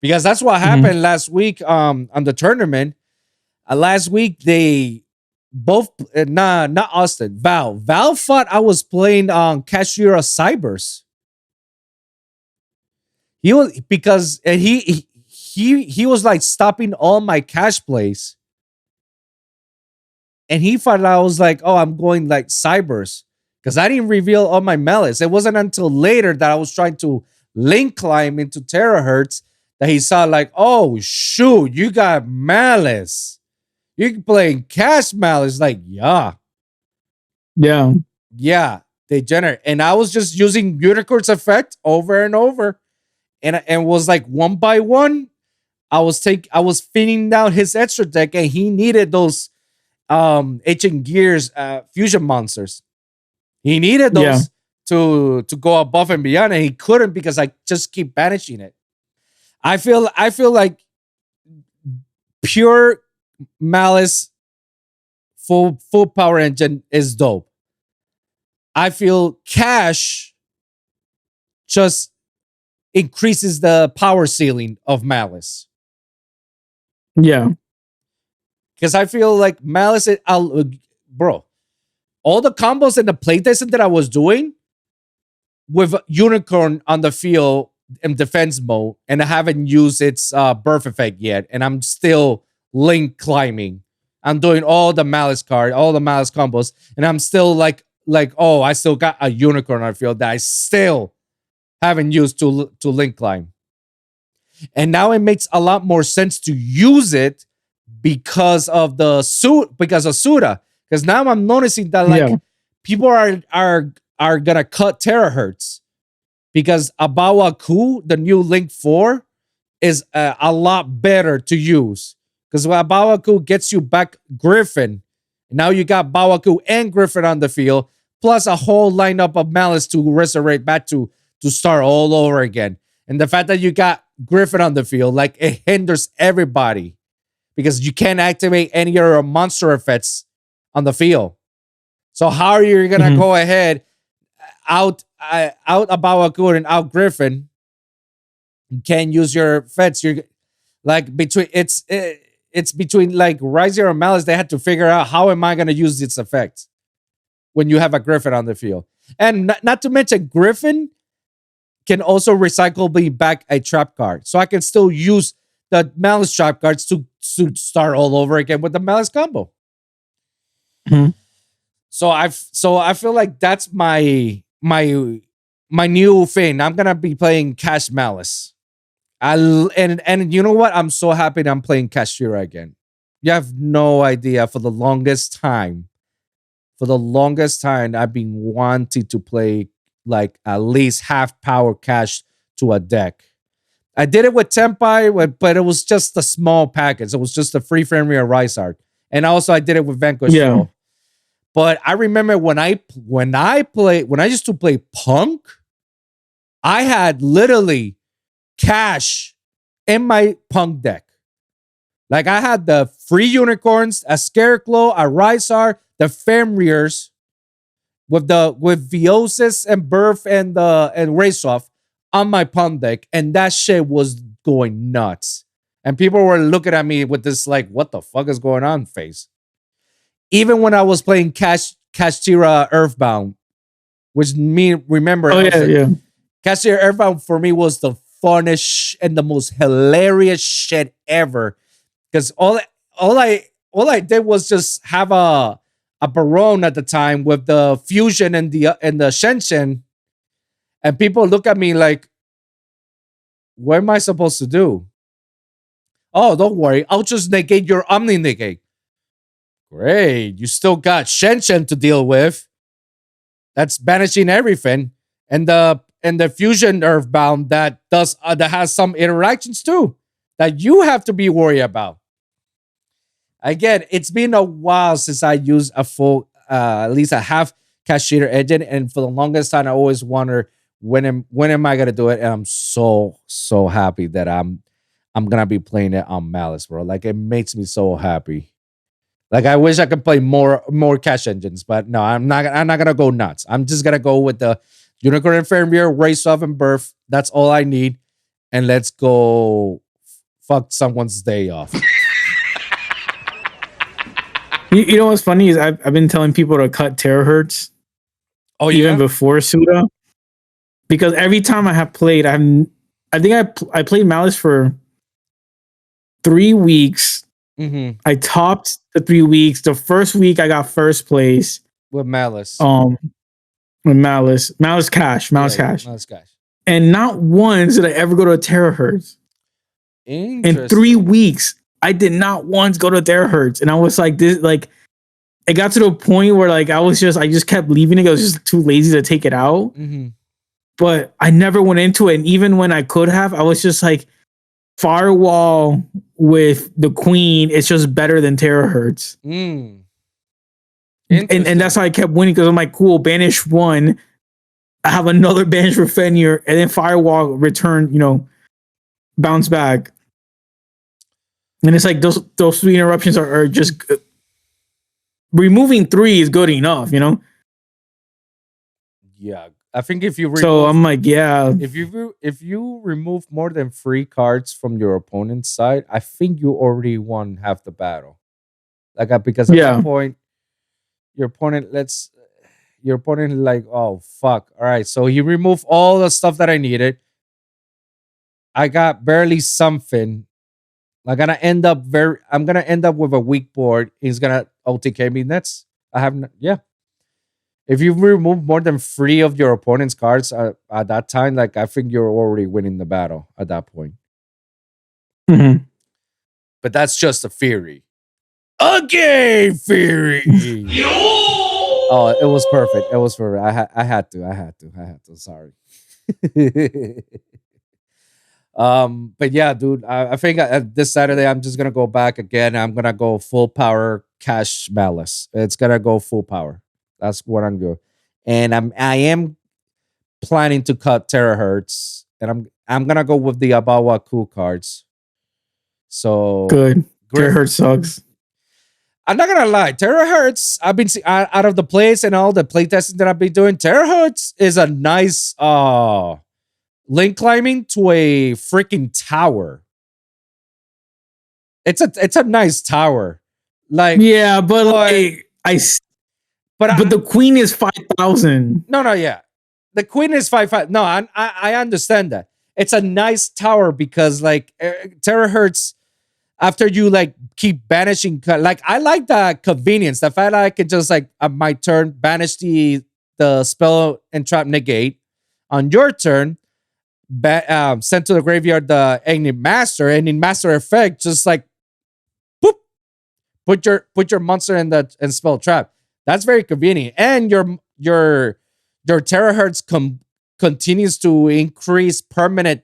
Because that's what happened last week on the tournament. Last week they both not Austin, Val thought I was playing on Cashiera Cybers. He was because and he was like stopping all my cash plays. And he thought I was like, oh, I'm going like Cybers. Because I didn't reveal all my Malice. It wasn't until later that I was trying to link climb into Terahertz that he saw like, oh shoot, you got Malice. You're playing cash Malice. Like, yeah. Yeah, they generate. And I was just using Unicorn's effect over and over. And was like one by one. I was feeding down his extra deck, and he needed those Ancient Gears fusion monsters. He needed those to go above and beyond, and he couldn't because I just keep banishing it. I feel like pure Malice full power engine is dope. I feel Cash just increases the power ceiling of Malice. Yeah. Because I feel like Malice, bro, all the combos and the playtesting that I was doing with Unicorn on the field in defense mode, and I haven't used its birth effect yet, and I'm still link climbing. I'm doing all the Malice card, all the Malice combos, and I'm still like, oh, I still got a Unicorn on the field that I still haven't used to link climb. And now it makes a lot more sense to use it because of SUDA. Because now I'm noticing that like people are gonna cut terahertz because Abawaku, the new Link 4, is a lot better to use. Because Bawaku gets you back Griffin. Now you got Bawaku and Griffin on the field, plus a whole lineup of Malice to resurrect back to start all over again. And the fact that you got Griffin on the field, like it hinders everybody because you can't activate any of your monster effects on the field. So how are you gonna go ahead out Bawaku and out Griffin? You can't use your effects. You're like it's between like Riser and Malice. They had to figure out how am I gonna use its effects when you have a Griffin on the field. And not to mention Griffin can also recycle me back a trap card. So I can still use the Malice trap cards to start all over again with the Malice combo. So I feel like that's my new thing. I'm gonna be playing Cash Malice. And you know what? I'm so happy that I'm playing Cashiera again. You have no idea. For the longest time, I've been wanting to play like at least half power cash to a deck. I did it with Tenpai, but it was just a small package. It was just a free Fenrir Rise Art. And also I did it with Vanquish. But I remember when I used to play Punk, I had literally cash in my Punk deck. Like I had the free unicorns, a Scarecrow, a Rysar, the Fenrirs with Viosis and Birth and Raceoff on my Punk deck, and that shit was going nuts. And people were looking at me with this like, what the fuck is going on face. Even when I was playing Kashtira Earthbound, which remember, Kashtira Earthbound for me was the funnest and the most hilarious shit ever. Because all I did was just have a Baron at the time with the fusion and the Shenshin, and people look at me like, what am I supposed to do? Oh, don't worry, I'll just negate your Omni Negate. Great, you still got Shenshin to deal with. That's banishing everything. And the the fusion earthbound that has some interactions too that you have to be worried about. Again, it's been a while since I used a full, at least a half cashier engine, and for the longest time, I always wonder when am I gonna do it? And I'm so happy that I'm gonna be playing it on Malice, bro. Like it makes me so happy. Like I wish I could play more cash engines, but no, I'm not gonna go nuts. I'm just gonna go with the Unicorn Inferior, Race Off, and Birth. That's all I need, and let's go fuck someone's day off. You know what's funny is I've been telling people to cut terahertz. Oh, even before SUDA, because every time I have played, I think I played Malice for 3 weeks. Mm-hmm. I topped the 3 weeks. The first week I got first place with Malice. With Malice Cash. And not once did I ever go to a terahertz. In 3 weeks, I did not once go to terahertz, and I was like, this, like, it got to the point where like I just kept leaving it. I was just too lazy to take it out. Mm-hmm. But I never went into it, and even when I could have, I was just like, Firewall with the Queen, it's just better than terahertz. Mm. And that's how I kept winning, because I'm like, cool, banish one, I have another banish for Fenrir, and then Firewall return, bounce back. And it's like those 3 interruptions are just removing 3 is good enough, Yeah, I think if you so I'm like, yeah, if you remove more than 3 cards from your opponent's side, I think you already won half the battle. Like because at that point, your opponent like, oh fuck, all right, so he removed all the stuff that I needed. I got barely something. I'm gonna end up with a weak board. He's gonna OTK me. That's If you remove more than 3 of your opponent's cards at that time, like I think you're already winning the battle at that point. Mm-hmm. But that's just a theory. A game theory. Oh, it was perfect. It was perfect. I had to. Sorry. But yeah, dude, I think this Saturday I'm just gonna go back again. I'm gonna go full power cash Malice. It's gonna go full power. That's what I'm doing, and I am planning to cut terahertz, and I'm gonna go with the Abawa cool cards. So good. Terahertz sucks. I'm not gonna lie, terahertz. I've been out of the plays and all the playtesting that I've been doing. Terahertz is a nice link climbing to a freaking tower. It's a nice tower. Like, yeah, but but the Queen is 5,000. No, yeah. The Queen is 5,000. No, I understand that. It's a nice tower because like terahertz, after you like keep banishing, like I like the convenience. The fact that I can just like on my turn banish the spell and trap negate. On your turn, send to the graveyard the Igni Master effect, just like boop, put your monster in and spell trap. That's very convenient, and your terahertz continues to increase permanent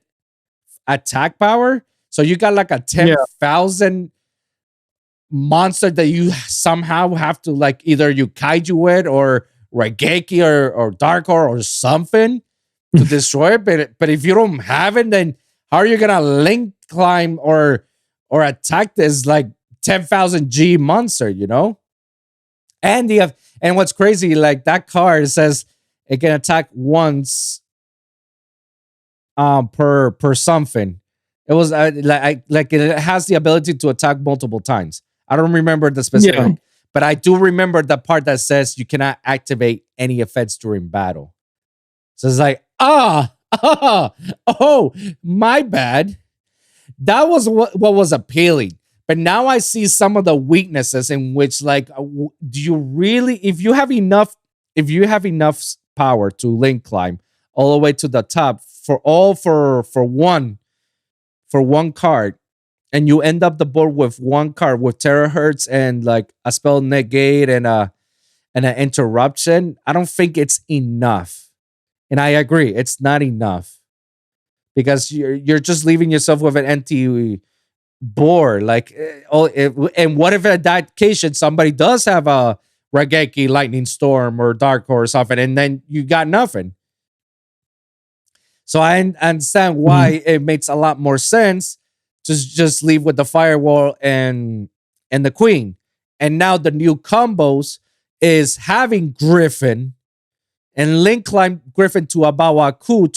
attack power. So you got like a 10,000 monster that you somehow have to like either you kaiju it or Raigeki or Dark Horror or something to destroy it. But if you don't have it, then how are you gonna link climb or attack this like 10,000 G monster, And what's crazy, like that card says it can attack once per something. It was like it has the ability to attack multiple times. I don't remember the specific, but I do remember the part that says you cannot activate any effects during battle. So it's like, my bad. That was what was appealing. But now I see some of the weaknesses in which, like, do you really, if you have enough power to link climb all the way to the top for one card, and you end up the board with one card with terahertz and like a spell negate and an interruption, I don't think it's enough. And I agree, it's not enough because you're just leaving yourself with an empty board. Like, and what if at that occasion somebody does have a Rageki, Lightning Storm, or Dark Horse or something, and then you got nothing? So I understand why it makes a lot more sense to just leave with the Firewall and the Queen. And now the new combos is having Griffin and link climb Griffin to Abawaku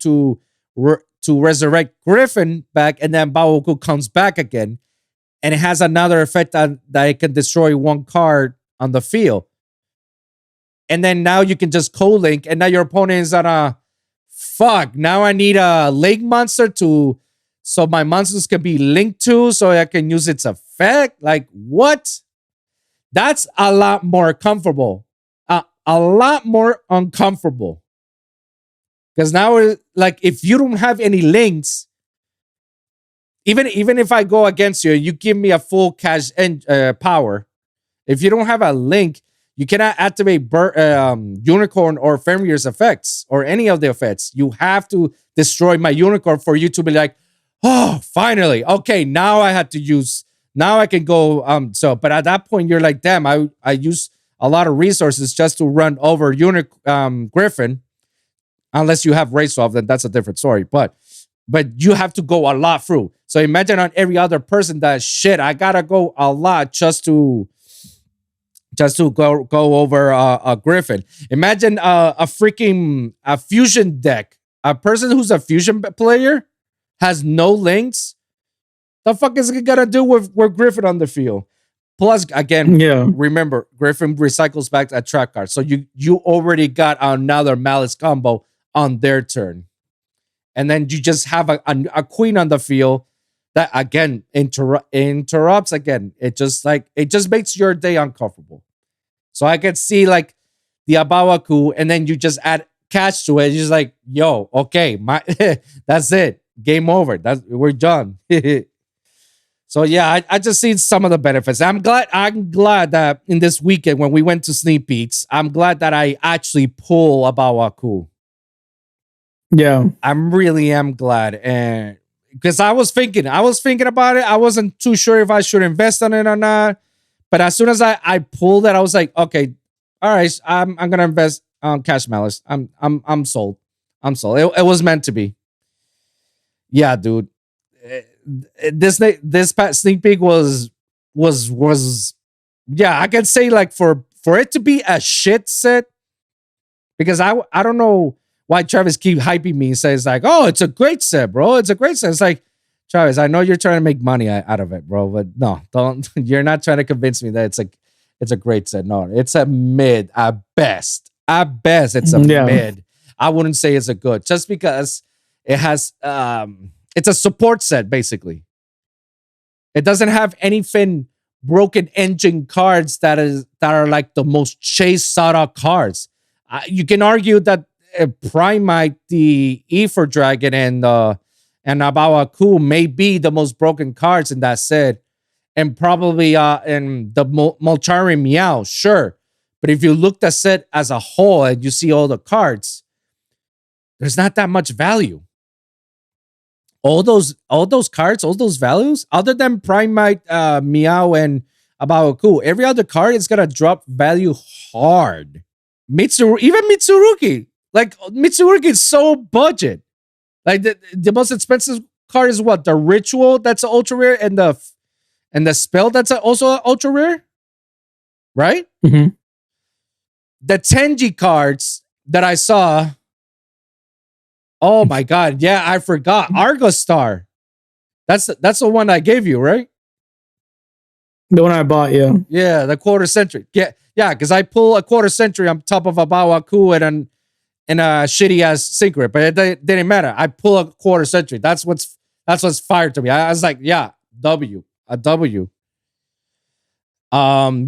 to resurrect Griffin back, and then Abawaku comes back again, and it has another effect that it can destroy one card on the field. And then now you can just co-link, and now your opponent is on a fuck. Now I need a link monster so my monsters can be linked to, so I can use its effect. Like, what? That's a lot more comfortable. A lot more uncomfortable. Because now, like, if you don't have any links, even if I go against you, you give me a full cash and power. If you don't have a link, you cannot activate Unicorn or Fenrir's effects or any of the effects. You have to destroy my Unicorn for you to be like, oh, finally. Okay, now I had to use. Now I can go. But at that point, you're like, damn, I use a lot of resources just to run over Griffin. Unless you have race off, then that's a different story. But you have to go a lot through. So imagine on every other person that shit, I gotta go a lot just to go over a Griffin. Imagine a fusion deck. A person who's a fusion player has no links. The fuck is it gonna do with Griffin on the field? Plus, again, remember, Griffin recycles back a trap card. So you already got another Malice combo on their turn. And then you just have a Queen on the field that, again, interrupts again. It just makes your day uncomfortable. So I could see, like, the Abawaku, and then you just add catch to it. You're just like, yo, okay, that's it. Game over. We're done. So yeah, I just seen some of the benefits. I'm glad that in this weekend when we went to Sneak Peeks, I'm glad that I actually pull Abawaku. Yeah, I really am glad, and because I was thinking about it. I wasn't too sure if I should invest on it or not. But as soon as I pulled it, I was like, okay, all right, I'm gonna invest on Cash Malice. I'm sold. I'm sold. It was meant to be. Yeah, dude. This Sneak Peek was yeah, I can say, like, for it to be a shit set, because I don't know why Travis keep hyping me and says, like, oh, it's a great set, bro. It's a great set. It's like, Travis, I know you're trying to make money out of it, bro, but no, don't. You're not trying to convince me that it's a great set. No, it's a mid at best. At best, it's a mid. I wouldn't say it's a good, just because it has it's a support set, basically. It doesn't have anything broken engine cards that are like the most chased sought out cards. You can argue that Primite, the Ether Dragon, and Abawaku may be the most broken cards in that set, and probably in the Molchari Meow, sure. But if you look the set as a whole and you see all the cards, there's not that much value. All those cards, all those values, other than Primite, Meow, and Abawaku, every other card is gonna drop value hard. Even Mitsurugi. Like, Mitsurugi is so budget. Like, the most expensive card is what? The Ritual, that's an ultra rare, and the Spell, that's also an ultra rare, right? Mm-hmm. The Tenji cards that I saw. Oh my god, yeah, I forgot. Argo Star. That's the one I gave you, right? The one I bought, yeah. Yeah, the quarter century. Yeah, because I pull a quarter century on top of a Bawaku and a shitty ass secret, but it didn't matter. I pull a quarter century. That's what's fired to me. I was like, yeah, a W. Even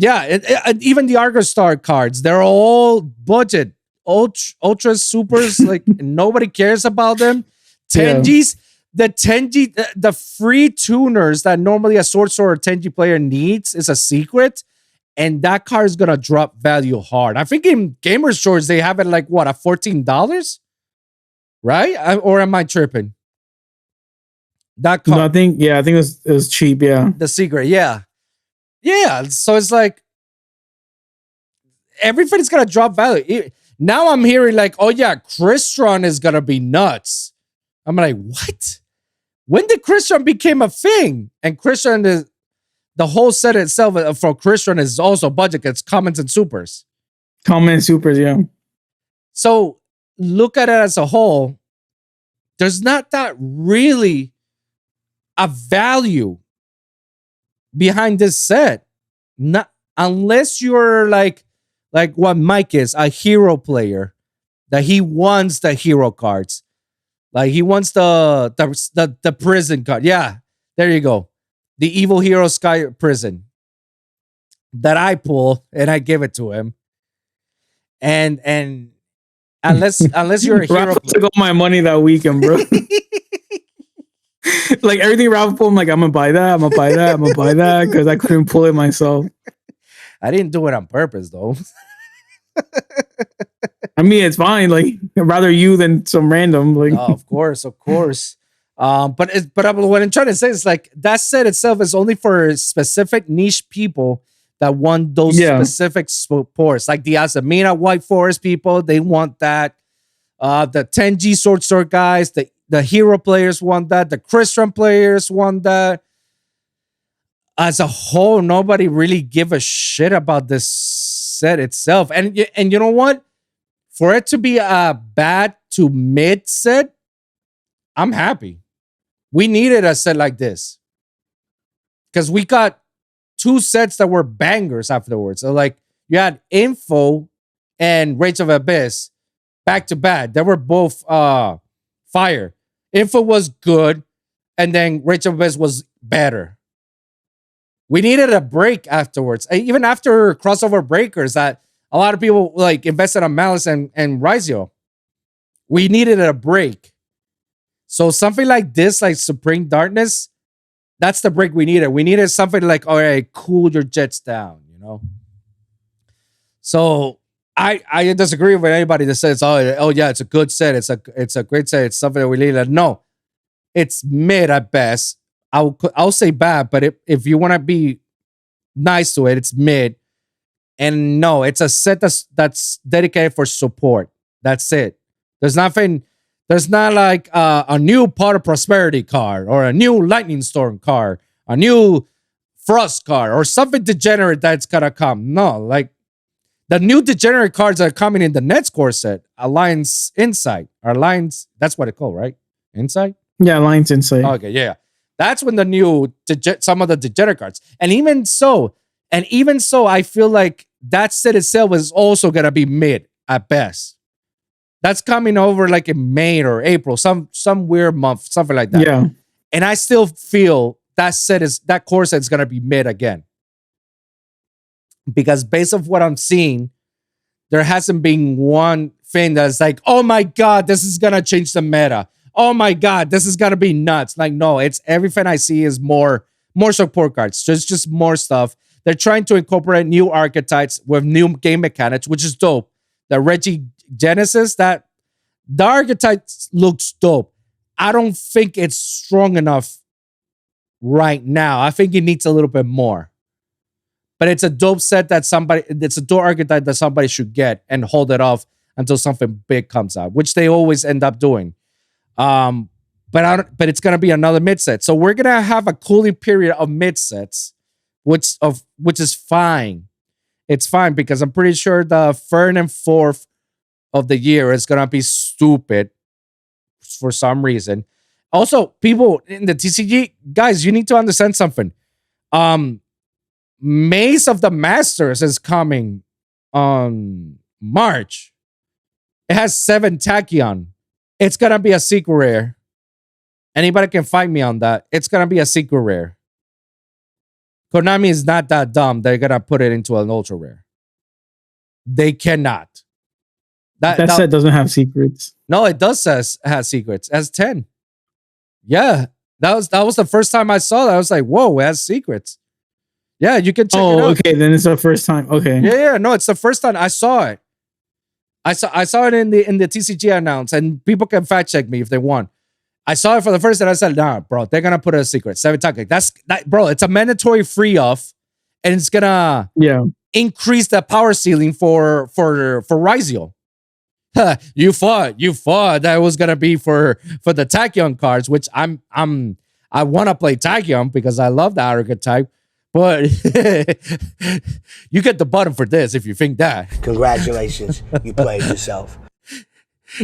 the Argo Star cards, they're all budget. Ultra supers, like, nobody cares about them. Tenjis, the free tuners that normally a Sword or Tenji player needs is a secret, and that card is gonna drop value hard. I think in gamer stores they have it like what, at $14, right? Or am I tripping? That card, No, I think it was cheap. Yeah, the secret, yeah. So it's like everything's gonna drop value. Now I'm hearing like, oh yeah, Crystron is gonna be nuts. I'm like, what? When did Crystron became a thing? And Crystron is the whole set itself for Crystron is also budget. It's commons and supers. common supers. Yeah, So look at it as a whole. There's not that really a value behind this set. Not unless you're like what Mike is, a hero player, that he wants the hero cards. Like he wants the prison card. Yeah, there you go. The evil hero sky prison that I pull and I give it to him. And unless you're a hero, Rafa took all my money that weekend, bro. Like everything Rafa pulled, I'm like, I'm gonna buy that. I'm gonna buy that. I'm gonna buy that because I couldn't pull it myself. I didn't do it on purpose though. I mean, it's fine. Like, I'd rather you than some random. Like, Oh, of course. But what I'm trying to say is like that set itself is only for specific niche people that want those specific supports, like the Azamina White Forest people. They want that. The 10G Sword Store guys, the hero players want that. The Crystron players want that. As a whole, nobody really give a shit about this set itself. And you know what? For it to be a bad to mid set, I'm happy. We needed a set like this because we got two sets that were bangers afterwards. So like you had Info and Rage of Abyss back to back. They were both fire. Info was good, and then Rage of Abyss was better. We needed a break afterwards. Even after crossover breakers, that a lot of people like invested on Malice and Rizio. We needed a break. So something like this, like Supreme Darkness, that's the break we needed. We needed something like, all right, cool your jets down, you know? So I disagree with anybody that says, oh yeah, it's a good set. It's a great set. It's something that we needed. No, it's mid at best. I'll say bad, but if you want to be nice to it, it's mid. And no, it's a set that's dedicated for support. That's it. There's not like a new Pot of Prosperity card or a new Lightning Storm card, a new Frost card, or something degenerate that's gonna come. No, like the new degenerate cards that are coming in the next core set, Alliance Insight, or Alliance, that's what it's called, right? Insight? Yeah, Alliance Insight. Okay, yeah. That's when the new some of the degenerate cards. And even so, I feel like that set itself is also gonna be mid at best. That's coming over like in May or April, some weird month, something like that. Yeah. And I still feel that core set is gonna be mid again. Because based off what I'm seeing, there hasn't been one thing that's like, oh my God, this is gonna change the meta. Oh my God, this is gonna be nuts. Like, no, it's everything I see is more support cards. So it's just more stuff. They're trying to incorporate new archetypes with new game mechanics, which is dope. The Reggie Genesis, that the archetype looks dope. I don't think it's strong enough right now. I think it needs a little bit more. But it's a dope set it's a dope archetype that somebody should get and hold it off until something big comes out, which they always end up doing. But it's gonna be another mid set. So we're gonna have a cooling period of mid sets, which is fine. It's fine because I'm pretty sure the third and fourth of the year is gonna be stupid for some reason. Also, people in the TCG, guys, you need to understand something. Maze of the Masters is coming on March. It has 7 Tachyon. It's gonna be a secret rare. Anybody can fight me on that. It's gonna be a secret rare. Konami is not that dumb. They're gonna put it into an ultra rare. They cannot. That set doesn't have secrets. No, it does has secrets. It has 10. Yeah. That was the first time I saw that. I was like, whoa, it has secrets. Yeah, you can check it Oh, out. okay. Then it's the first time. Okay. Yeah, no, it's the first time I saw it. I saw it in the TCG announce, and people can fact check me if they want. I saw it for the first time. I said, nah, bro, they're gonna put a secret. 7 target. That's that, bro. It's a mandatory free off, and it's gonna Yeah. increase the power ceiling for Rizio. You thought that was gonna be for the Tachyon cards, which I want to play Tachyon because I love the archetype. But you get the button for this if you think that. Congratulations, you played yourself.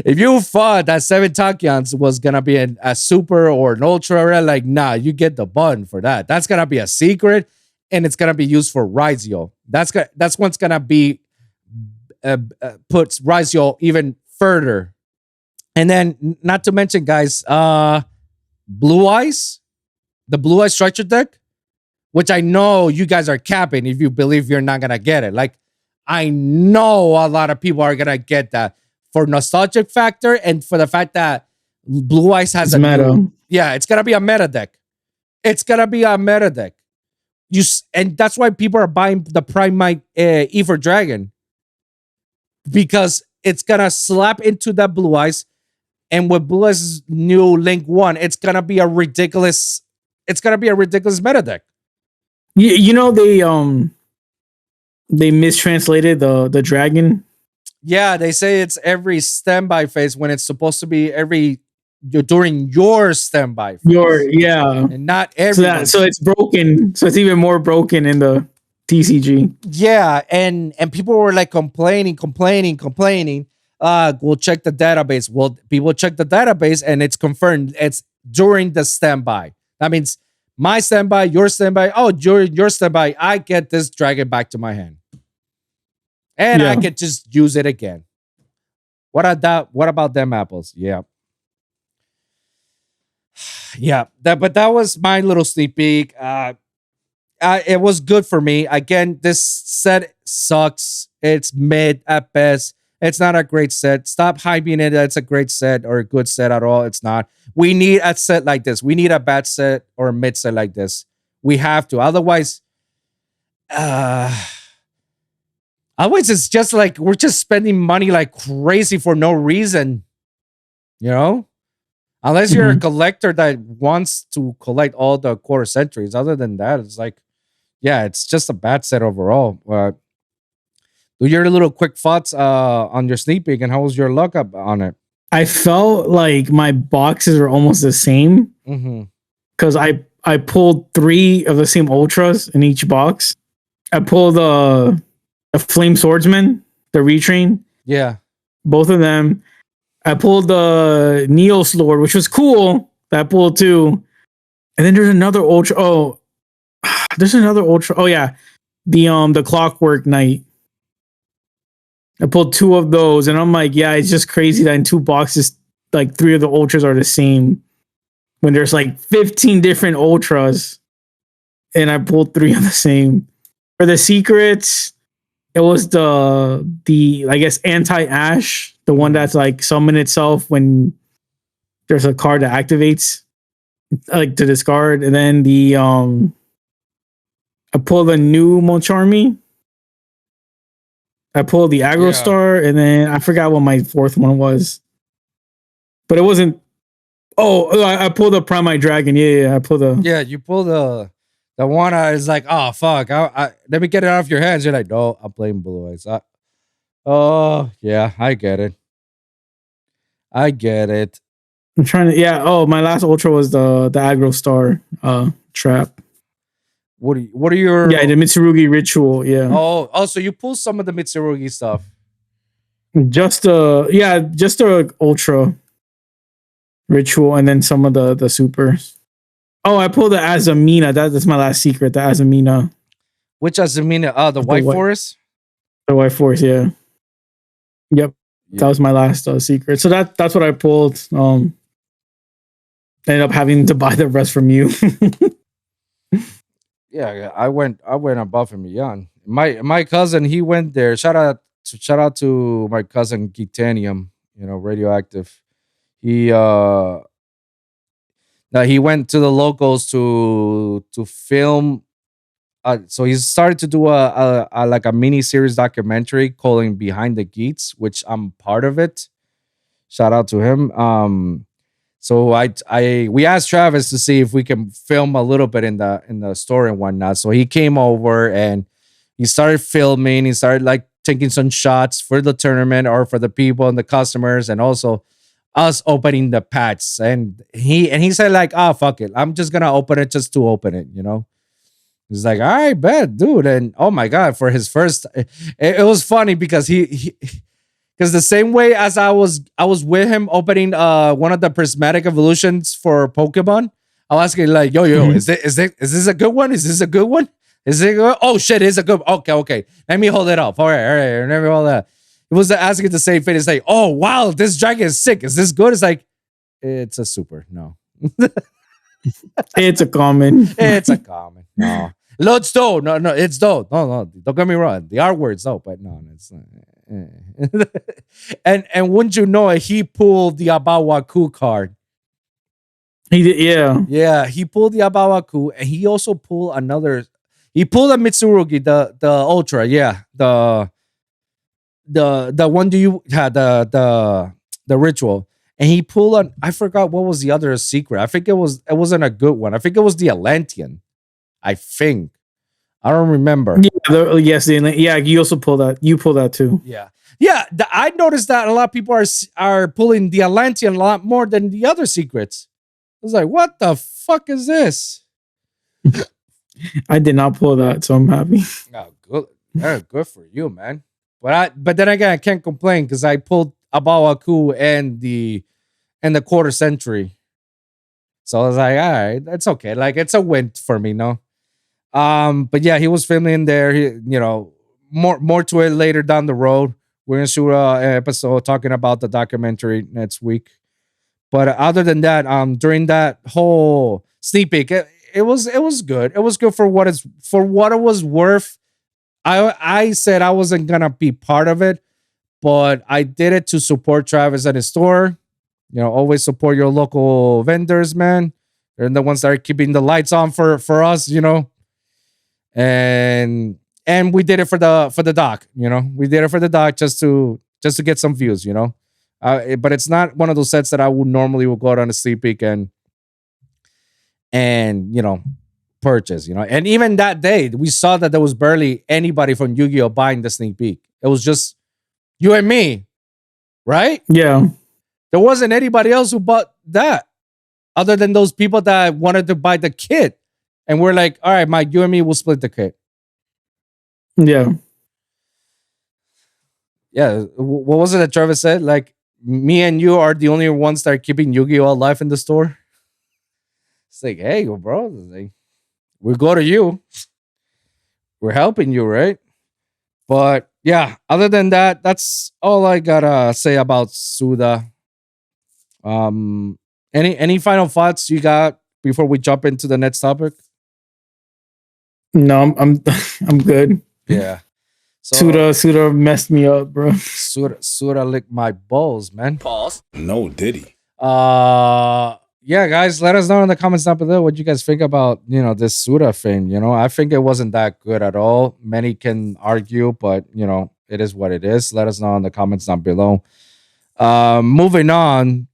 If you thought that 7 Tachyons was gonna be a super or an ultra rare, like nah, you get the button for that. That's gonna be a secret, and it's gonna be used for Rizio. That's what's gonna be puts Rizio even further. And then, not to mention, guys, Blue Eyes, the Blue Eyes structure deck, which I know you guys are capping if you believe you're not gonna get it. Like, I know a lot of people are gonna get that for nostalgic factor and for the fact that Blue Eyes has It's meta. yeah, it's gonna be a meta deck. It's gonna be a meta deck. And that's why people are buying the Prime Ether Dragon, because it's gonna slap into that Blue Eyes, and with Blue Eyes' new Link 1, it's gonna be a ridiculous meta deck. You know they mistranslated the dragon. Yeah, they say it's every standby phase when it's supposed to be during your standby phase. Yeah. And not every. So it's broken. So it's even more broken in the TCG. Yeah, and people were like complaining. We'll check the database. Well, people check the database and it's confirmed it's during the standby. That means my standby, your standby. Oh, during your standby, I get this dragon back to my hand. And I can just use it again. What about them apples? Yeah. Yeah. But that was my little sneak peek. It was good for me. Again, this set sucks. It's mid at best. It's not a great set. Stop hyping it. It's a great set or a good set at all. It's not. We need a set like this. We need a bad set or a mid set like this. We have to. Otherwise, it's just like we're just spending money like crazy for no reason. You know? Unless you're a collector that wants to collect all the quarter centuries. Other than that, it's like, yeah, it's just a bad set overall. Do your little quick thoughts on your sneak peek, and how was your luck up on it? I felt like my boxes were almost the same because I pulled 3 of the same ultras in each box. I pulled a Flame Swordsman, the retrain. Yeah. Both of them. I pulled the Neos Lord, which was cool. That pulled too. And then there's another ultra. Oh, there's another ultra. Oh yeah. The Clockwork Knight. I pulled 2 of those, and I'm like, yeah, it's just crazy that in 2 boxes, like 3 of the ultras are the same. When there's like 15 different ultras, and I pulled 3 of the same. For the secrets, it was the I guess anti-ash, the one that's like summon itself when there's a card that activates, like to discard. And then I pulled a new Moncharmy. I pulled the Aggro Star, and then I forgot what my 4th one was. But it wasn't. Oh, I pulled the Primite Dragon. Yeah, I pulled the. Yeah, you pulled the one. I was like, oh fuck, let me get it off your hands. You're like, no, I'm playing Blue Eyes. Oh yeah, I get it. I'm trying to. Yeah. Oh, my last ultra was the Aggro Star trap. What are your? Yeah, the Mitsurugi Ritual. Yeah. Oh, so you pull some of the Mitsurugi stuff. Just the ultra ritual, and then some of the supers. Oh, I pulled the Azamina. That's my last secret. The Azamina. Which Azamina? The White Forest. The White Forest. Yeah. Yep. That was my last secret. So that's what I pulled. Ended up having to buy the rest from you. Yeah, I went above and beyond. My cousin, he went there. Shout out to my cousin Geektanium, Radioactive. He went to the locals to film so he's started to do a like a mini series documentary calling Behind the Geeks, which I'm part of it. Shout out to him. So we asked Travis to see if we can film a little bit in the store and whatnot. So he came over and he started filming. He started like taking some shots for the tournament or for the people and the customers, and also us opening the packs. And he said like, "Ah, fuck it, I'm just gonna open it just to open it." He's like, "All right, bet, dude." And oh my god, for his first, it was funny because he because the same way as I was with him opening one of the prismatic evolutions for Pokemon, I'll ask him like, yo, is this a good one? Is this a good one? Is it good? Oh shit, it's a good. Okay. Let me hold it up. All right. Let me hold that. It was asking the same thing. It's like, oh wow, this dragon is sick. Is this good? It's like, it's a super. No. It's a common. It's a common. No. It's dope. No, it's dope. No. Don't get me wrong. The artwork's dope, but no, it's not. and wouldn't you know it, he pulled the Abawaku card. He did, yeah. Yeah, he pulled the Abawaku, and he also pulled another. He pulled a Mitsurugi, the Ultra, yeah, the one the ritual, and he pulled on. I forgot what was the other secret. I think it wasn't a good one. I think it was the Atlantean. I think. I don't remember. Yes, you also pull that. You pull that too. Yeah. I noticed that a lot of people are pulling the Atlantean a lot more than the other secrets. I was like, what the fuck is this? I did not pull that, so I'm happy. Oh, good. Yeah, good for you, man. But then again, I can't complain because I pulled Abawaku and the quarter century. So I was like, all right, that's okay. Like, it's a win for me, no? But yeah, he was filming there. He, more to it later down the road. We're gonna shoot an episode talking about the documentary next week. But other than that, during that whole sneak peek, it was good. It was good for what it was worth. I said I wasn't gonna be part of it, but I did it to support Travis and his store. Always support your local vendors, man. They're the ones that are keeping the lights on for us, and we did it for the doc. We did it for the doc just to get some views. But it's not one of those sets that I would normally go out on a sneak peek and purchase. And even that day, we saw that there was barely anybody from Yu-Gi-Oh buying the sneak peek. It was just you and me, right? Yeah. There wasn't anybody else who bought that other than those people that wanted to buy the kit. And we're like, all right, Mike, you and me will split the kit. Yeah. Yeah. What was it that Travis said? Like, me and you are the only ones that are keeping Yu-Gi-Oh alive in the store. It's like, hey, bro, like, we go to you. We're helping you, right? But yeah, other than that, that's all I gotta say about Suda. Any final thoughts you got before we jump into the next topic? No, I'm good. Yeah. So, Suda messed me up, bro. Suda licked my balls, man. Pause. No, did he? Yeah, guys, let us know in the comments down below what you guys think about this Suda thing. I think it wasn't that good at all. Many can argue, but it is what it is. Let us know in the comments down below. Moving on.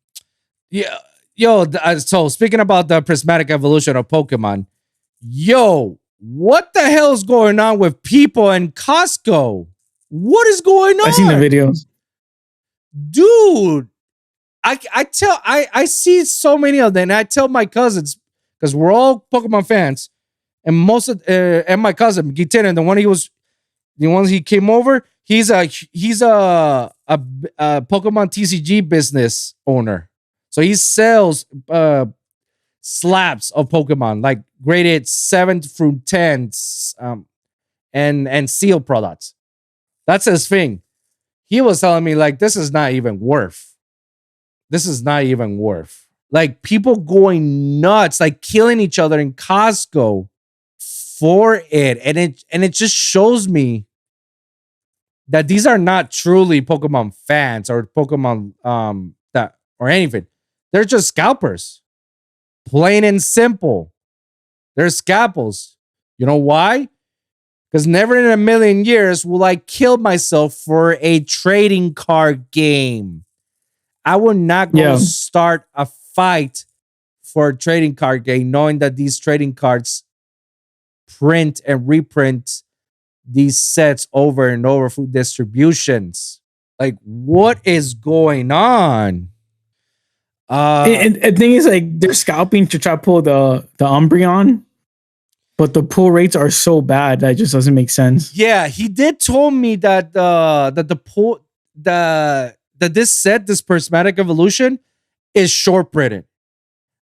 Yeah, so speaking about the prismatic evolution of Pokemon, what the hell is going on with people in Costco? What is going on? I seen the videos, dude. I see so many of them. And I tell my cousins because we're all Pokemon fans, and most of and my cousin Gitin, the one he came over. He's a Pokemon TCG business owner. So he sells slabs of Pokemon, like graded 7 through 10s, and seal products. That's his thing. He was telling me like this is not even worth. Like people going nuts, like killing each other in Costco for it, and it just shows me that these are not truly Pokemon fans or Pokemon that or anything. They're just scalpers. Plain and simple. They're scalpels. You know why? Because never in a million years will I kill myself for a trading card game. I will not go start a fight for a trading card game, knowing that these trading cards print and reprint these sets over and over through distributions. Like, what is going on? And the thing is, like, they're scalping to try to pull the Umbreon, but the pull rates are so bad that it just doesn't make sense. Yeah, he did told me that this set, this Prismatic Evolution, is short printed.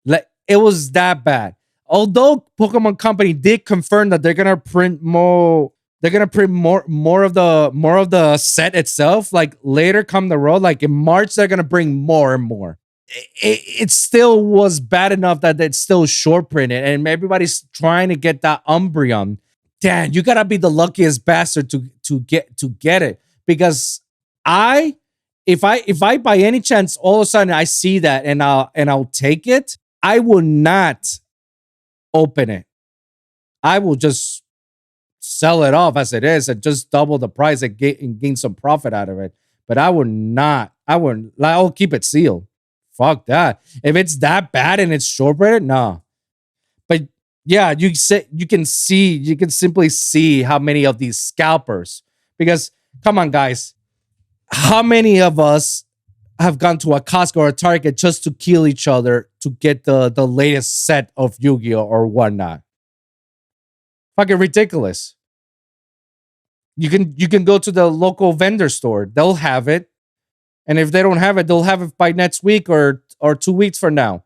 Like, it was that bad. Although Pokemon Company did confirm that they're gonna print more. They're gonna print more of the set itself. Like later come the road, like in March, they're gonna bring more and more. It still was bad enough that it's still short printed, and everybody's trying to get that Umbreon. Damn, you gotta be the luckiest bastard to get it. Because if I by any chance all of a sudden I see that and I'll take it, I will not open it. I will just sell it off as it is and just double the price and gain some profit out of it. But I wouldn't. I'll keep it sealed. Fuck that. If it's that bad and it's short printed, no. But yeah, you can simply see how many of these scalpers. Because come on, guys, how many of us have gone to a Costco or a Target just to kill each other to get the latest set of Yu-Gi-Oh or whatnot? Fucking ridiculous. You can go to the local vendor store. They'll have it. And if they don't have it, they'll have it by next week or 2 weeks from now.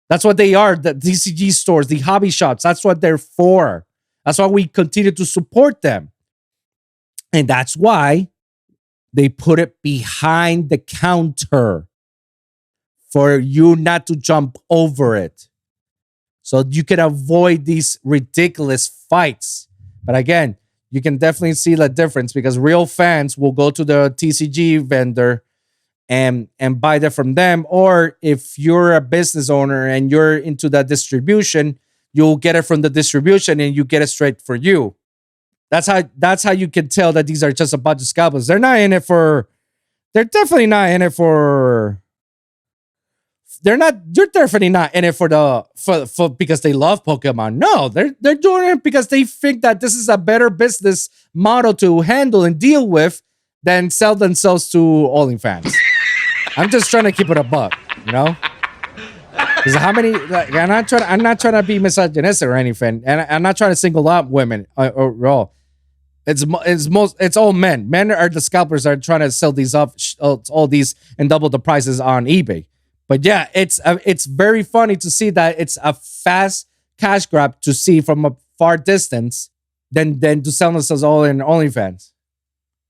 That's what they are. The TCG stores, the hobby shops. That's what they're for. That's why we continue to support them. And that's why they put it behind the counter for you not to jump over it. So you can avoid these ridiculous fights. But again, you can definitely see the difference because real fans will go to the TCG vendor and buy that from them. Or if you're a business owner and you're into that distribution, you'll get it from the distribution and you get it straight for you. That's how you can tell that these are just a bunch of scalpers. They're definitely not in it for you're definitely not in it for because they love Pokemon. No, they're doing it because they think that this is a better business model to handle and deal with than sell themselves to OnlyFans. I'm just trying to keep it a buck, you know? Because how many? Like, I'm not trying to be misogynistic or anything, and I'm not trying to single out women or all. It's all men. Men are the scalpers that are trying to sell these up, all these, and double the prices on eBay. But yeah, it's very funny to see that it's a fast cash grab to see from a far distance than to sell themselves all in OnlyFans.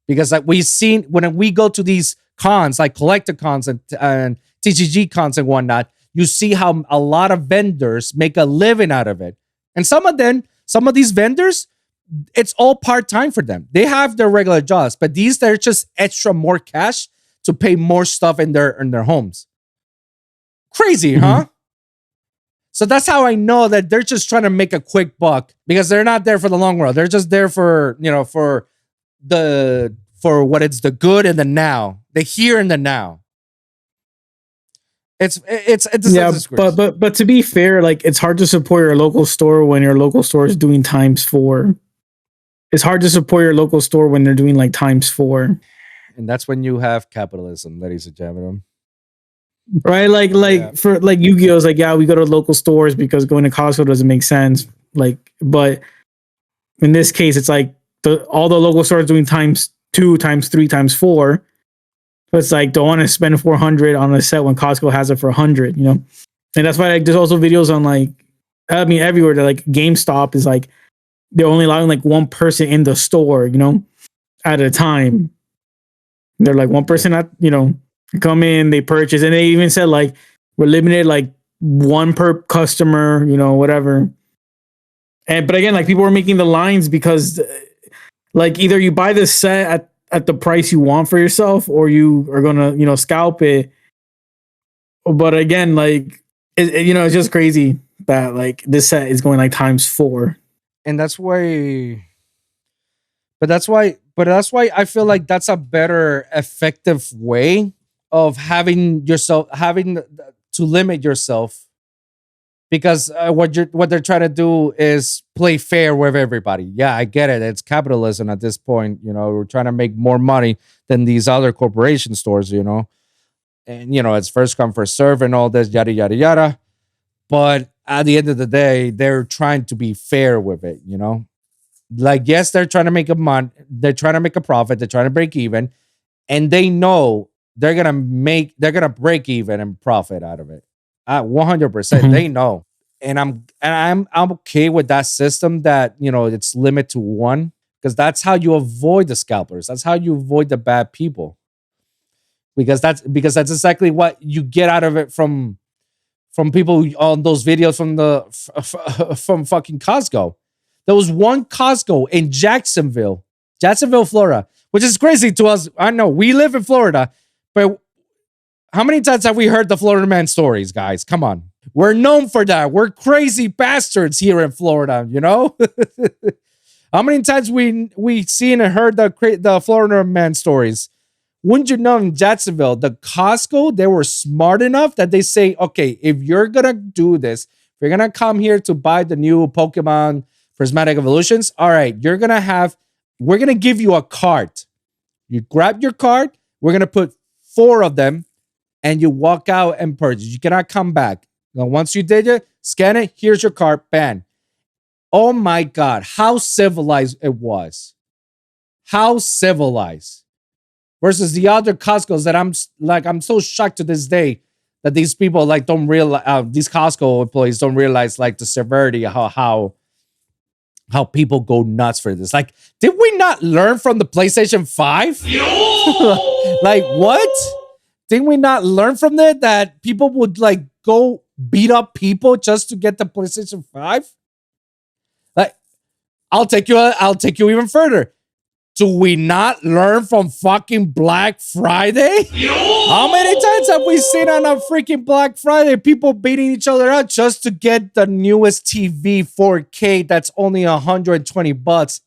Because like we've seen when we go to these cons, like collector cons and TCG cons and whatnot, you see how a lot of vendors make a living out of it. And some of these vendors, it's all part-time for them. They have their regular jobs, but they're just extra more cash to pay more stuff in their homes. Crazy, huh? So that's how I know that they're just trying to make a quick buck because they're not there for the long run. They're just there for what it's the good and the now, the here and the now. It's yeah, but to be fair, like it's hard to support your local store when your local store is doing ×4. It's hard to support your local store when they're doing like ×4. And that's when you have capitalism, ladies and gentlemen. Right, for like Yu-Gi-Oh's like, yeah, we go to local stores because going to Costco doesn't make sense. Like, but in this case, it's like all the local stores doing ×2, ×3, ×4. But it's like, don't want to spend $400 on a set when Costco has it for $100, you know? And that's why like there's also videos on like, I mean, everywhere that like GameStop is like, they're only allowing like one person in the store, you know, at a time. They're like one person at, you know, come in, they purchase, and they even said like we're limited like one per customer, you know, whatever. And but again, like people were making the lines because like either you buy this set at the price you want for yourself, or you are gonna, you know, scalp it. But again, like you know, it's just crazy that like this set is going like ×4. And that's why But that's why I feel like that's a better effective way of having to limit yourself, because what they're trying to do is play fair with everybody. Yeah, I get it. It's capitalism at this point. We're trying to make more money than these other corporation stores. And it's first come first serve and all this yada yada yada. But at the end of the day, they're trying to be fair with it. Like, yes, they're trying to make they're trying to make a profit. They're trying to break even, and they know they're gonna break even and profit out of it. 100%. They know, and I'm okay with that system. That it's limit to one, because that's how you avoid the scalpers. That's how you avoid the bad people. Because that's exactly what you get out of it from people on those videos from fucking Costco. There was one Costco in Jacksonville, Florida, which is crazy to us. I know we live in Florida, but how many times have we heard the Florida man stories, guys? Come on. We're known for that. We're crazy bastards here in Florida, How many times we seen and heard the Florida man stories? Wouldn't you know, in Jacksonville, the Costco, they were smart enough that they say, okay, if you're going to do this, if you're going to come here to buy the new Pokemon Prismatic Evolutions, all right, we're going to give you a card. You grab your card, we're going to put 4 of them, and you walk out and purchase. You cannot come back. Now, once you did it, scan it, here's your card, bam. Oh my God, how civilized it was. How civilized. Versus the other Costco's that I'm so shocked to this day that these people don't realize, these Costco employees don't realize the severity of how people go nuts for this. Did we not learn from the PlayStation 5? What? Did we not learn from that people would go beat up people just to get the PlayStation 5? I'll take you even further. Do we not learn from fucking Black Friday? How many times have we seen on a freaking Black Friday people beating each other up just to get the newest TV 4K that's only $120,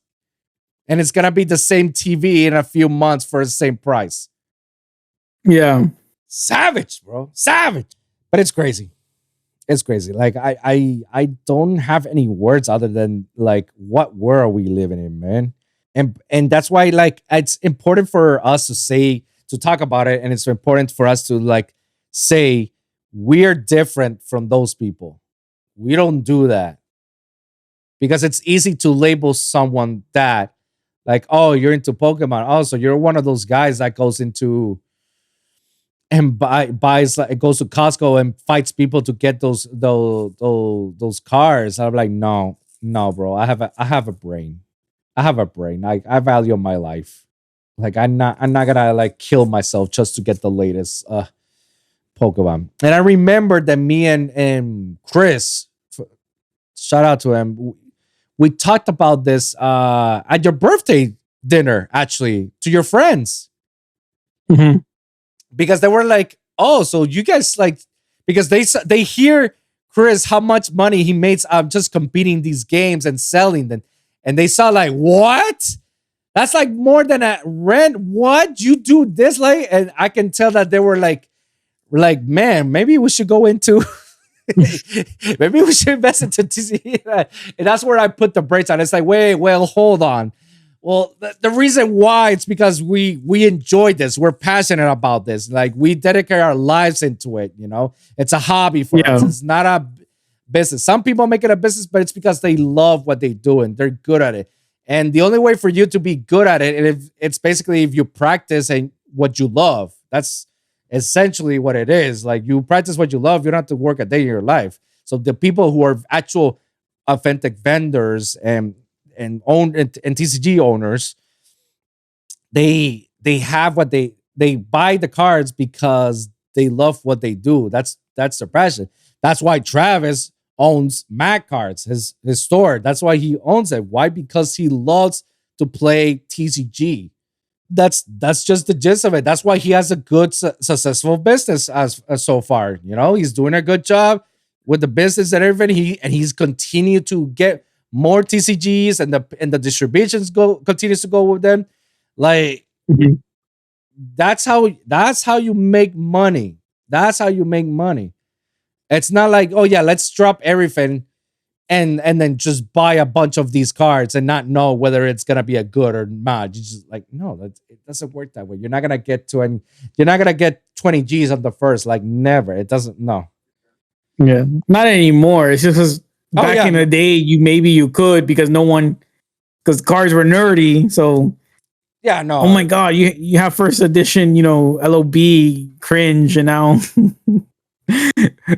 and it's gonna be the same TV in a few months for the same price? Yeah. Savage, bro. Savage. But it's crazy. It's crazy. I don't have any words other than what world are we living in, man? And that's why it's important for us to talk about it, and it's important for us to say we're different from those people. We don't do that, because it's easy to label someone that oh, you're into Pokemon. Also, you're one of those guys that goes into and buys goes to Costco and fights people to get those cars. I'm like, no, bro. I have a brain. I have a brain. I value my life. I'm not gonna kill myself just to get the latest Pokemon. And I remember that me and Chris, shout out to him, we talked about this at your birthday dinner, actually, to your friends. Mm-hmm. Because they were like, oh, so you guys because they hear Chris how much money he makes just competing these games and selling them. And they saw what? That's more than a rent. What? You do this? And I can tell that they were like, man, maybe we should go into, maybe we should invest into TCG. And that's where I put the brakes on. It's wait, well, hold on. Well, the reason why, it's because we enjoy this. We're passionate about this. We dedicate our lives into it. It's a hobby for us. It's not a business. Some people make it a business, but it's because they love what they do and they're good at it. And the only way for you to be good at it, it's basically if you practice and what you love. That's essentially what it is. You practice what you love, you don't have to work a day in your life. So the people who are actual authentic vendors and TCG owners, they have what they buy the cards because they love what they do. That's their passion. That's why Travis owns Mac Cards, his store. That's why he owns it. Why? Because he loves to play TCG. That's just the gist of it. That's why he has a good, successful business as so far. He's doing a good job with the business and everything. He's continued to get more TCGs and the distributions continues to go with them. Like that's how you make money. That's how you make money. It's not like, oh yeah, let's drop everything and then just buy a bunch of these cards and not know whether it's gonna be a good or not. You just like, no, it doesn't work that way. You're not gonna get 20 G's on the first, like never. It doesn't, no. Yeah, not anymore. It's just because back in the day, you could because cards were nerdy. So yeah, no. Oh my god, you have first edition, LOB cringe, and now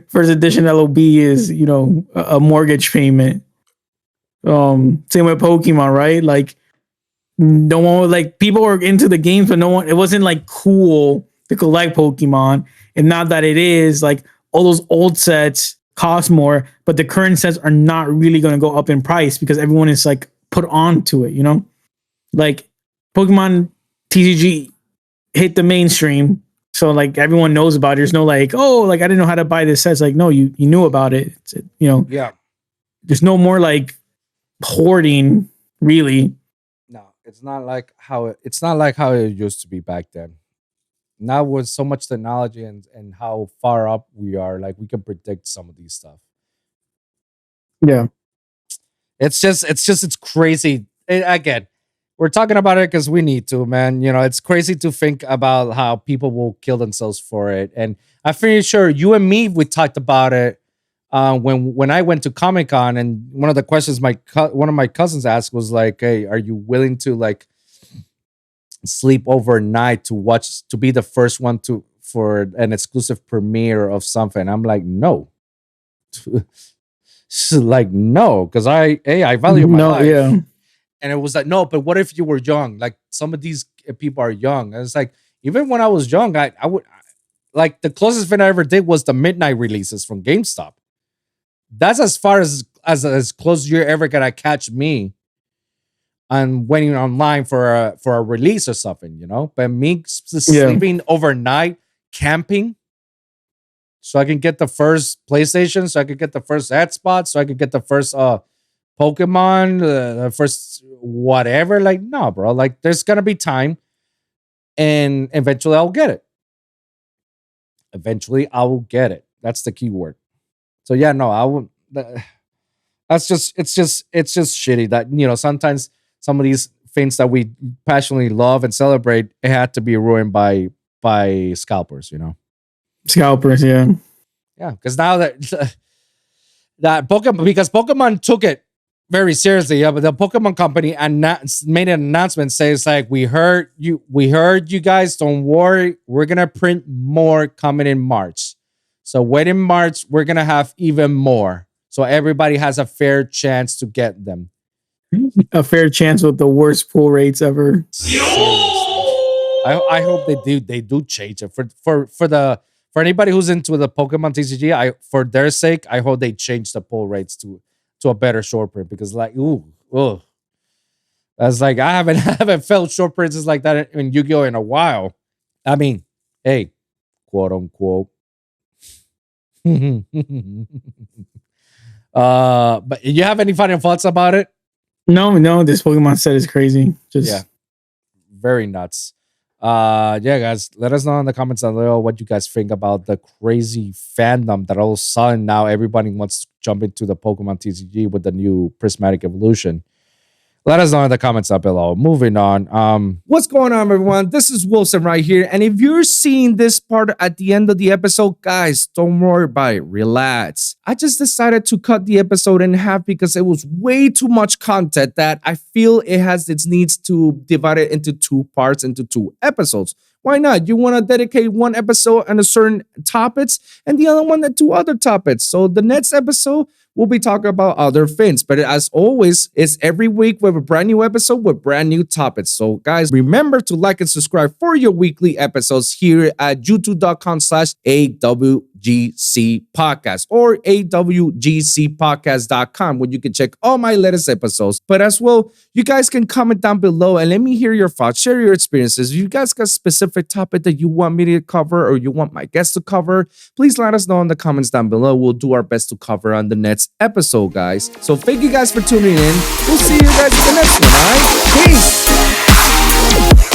first edition LOB is a mortgage payment. Same with Pokemon, right? Like no one, like people were into the games, but it wasn't like cool to collect Pokemon. And now that it is, like all those old sets cost more, but the current sets are not really going to go up in price because everyone is like put onto it, like Pokemon TCG hit the mainstream. So like everyone knows about it. There's no like, oh, like I didn't know how to buy this set. It's like, no, you knew about it. Yeah. There's no more like hoarding, really. No, it's not like how it used to be back then. Now with so much technology and how far up we are, like we can predict some of these stuff. Yeah. It's crazy. Again, we're talking about it because we need to, man. It's crazy to think about how people will kill themselves for it. And I'm pretty sure you and me, we talked about it when I went to Comic-Con, and one of the questions one of my cousins asked was like, hey, are you willing to like sleep overnight to be the first one for an exclusive premiere of something? I'm like, no. Like, no, because I value my life. Yeah. And it was like, no, but what if you were young? Like some of these people are young. And it's like, even when I was young, I would like the closest thing I ever did was the midnight releases from GameStop. That's as far as close you're ever gonna catch me on waiting online for a release or something, But me sleeping overnight, camping, so I can get the first PlayStation, so I could get the first Xbox, so I could get the first Pokemon, the first whatever. Like, no, bro. Like, there's gonna be time, and eventually I'll get it. Eventually I will get it. That's the key word. So yeah, no, I won't. That's just it's just shitty that sometimes some of these things that we passionately love and celebrate, it had to be ruined by scalpers. Scalpers, yeah. Yeah, because now that Pokemon took it very seriously. Yeah, but the Pokemon company made an announcement says like, we heard you guys, don't worry, we're gonna print more coming in March. So wait in March, we're gonna have even more. So everybody has a fair chance to get them. A fair chance with the worst pull rates ever. I hope they do change it for anybody who's into the Pokemon TCG. For their sake, I hope they change the pull rates to a better short print, because like that's like I haven't felt short prints like that in Yu-Gi-Oh in a while. I mean, hey, quote unquote. But you have any final thoughts about it? No, this Pokemon set is crazy. Just very nuts. Yeah, guys, let us know in the comments below what you guys think about the crazy fandom that all of a sudden now everybody wants to jump into the Pokemon TCG with the new Prismatic Evolution. Let us know in the comments down below. Moving on. What's going on, everyone? This is Wilson right here. And if you're seeing this part at the end of the episode, guys, don't worry about it. Relax. I just decided to cut the episode in half because it was way too much content that I feel it needs to divide it into two parts, into two episodes. Why not? You want to dedicate one episode on a certain topics and the other one to other topics. So the next episode, we'll be talking about other things. But as always, it's every week with a brand new episode with brand new topics. So guys, remember to like and subscribe for your weekly episodes here at youtube.com/AWG AWGC Podcast or awgcpodcast.com, where you can check all my latest episodes. But as well, you guys can comment down below and let me hear your thoughts, share your experiences. If you guys got a specific topic that you want me to cover or you want my guests to cover, please let us know in the comments down below. We'll do our best to cover on the next episode, guys. So thank you guys for tuning in. We'll see you guys in the next one, all right? Peace!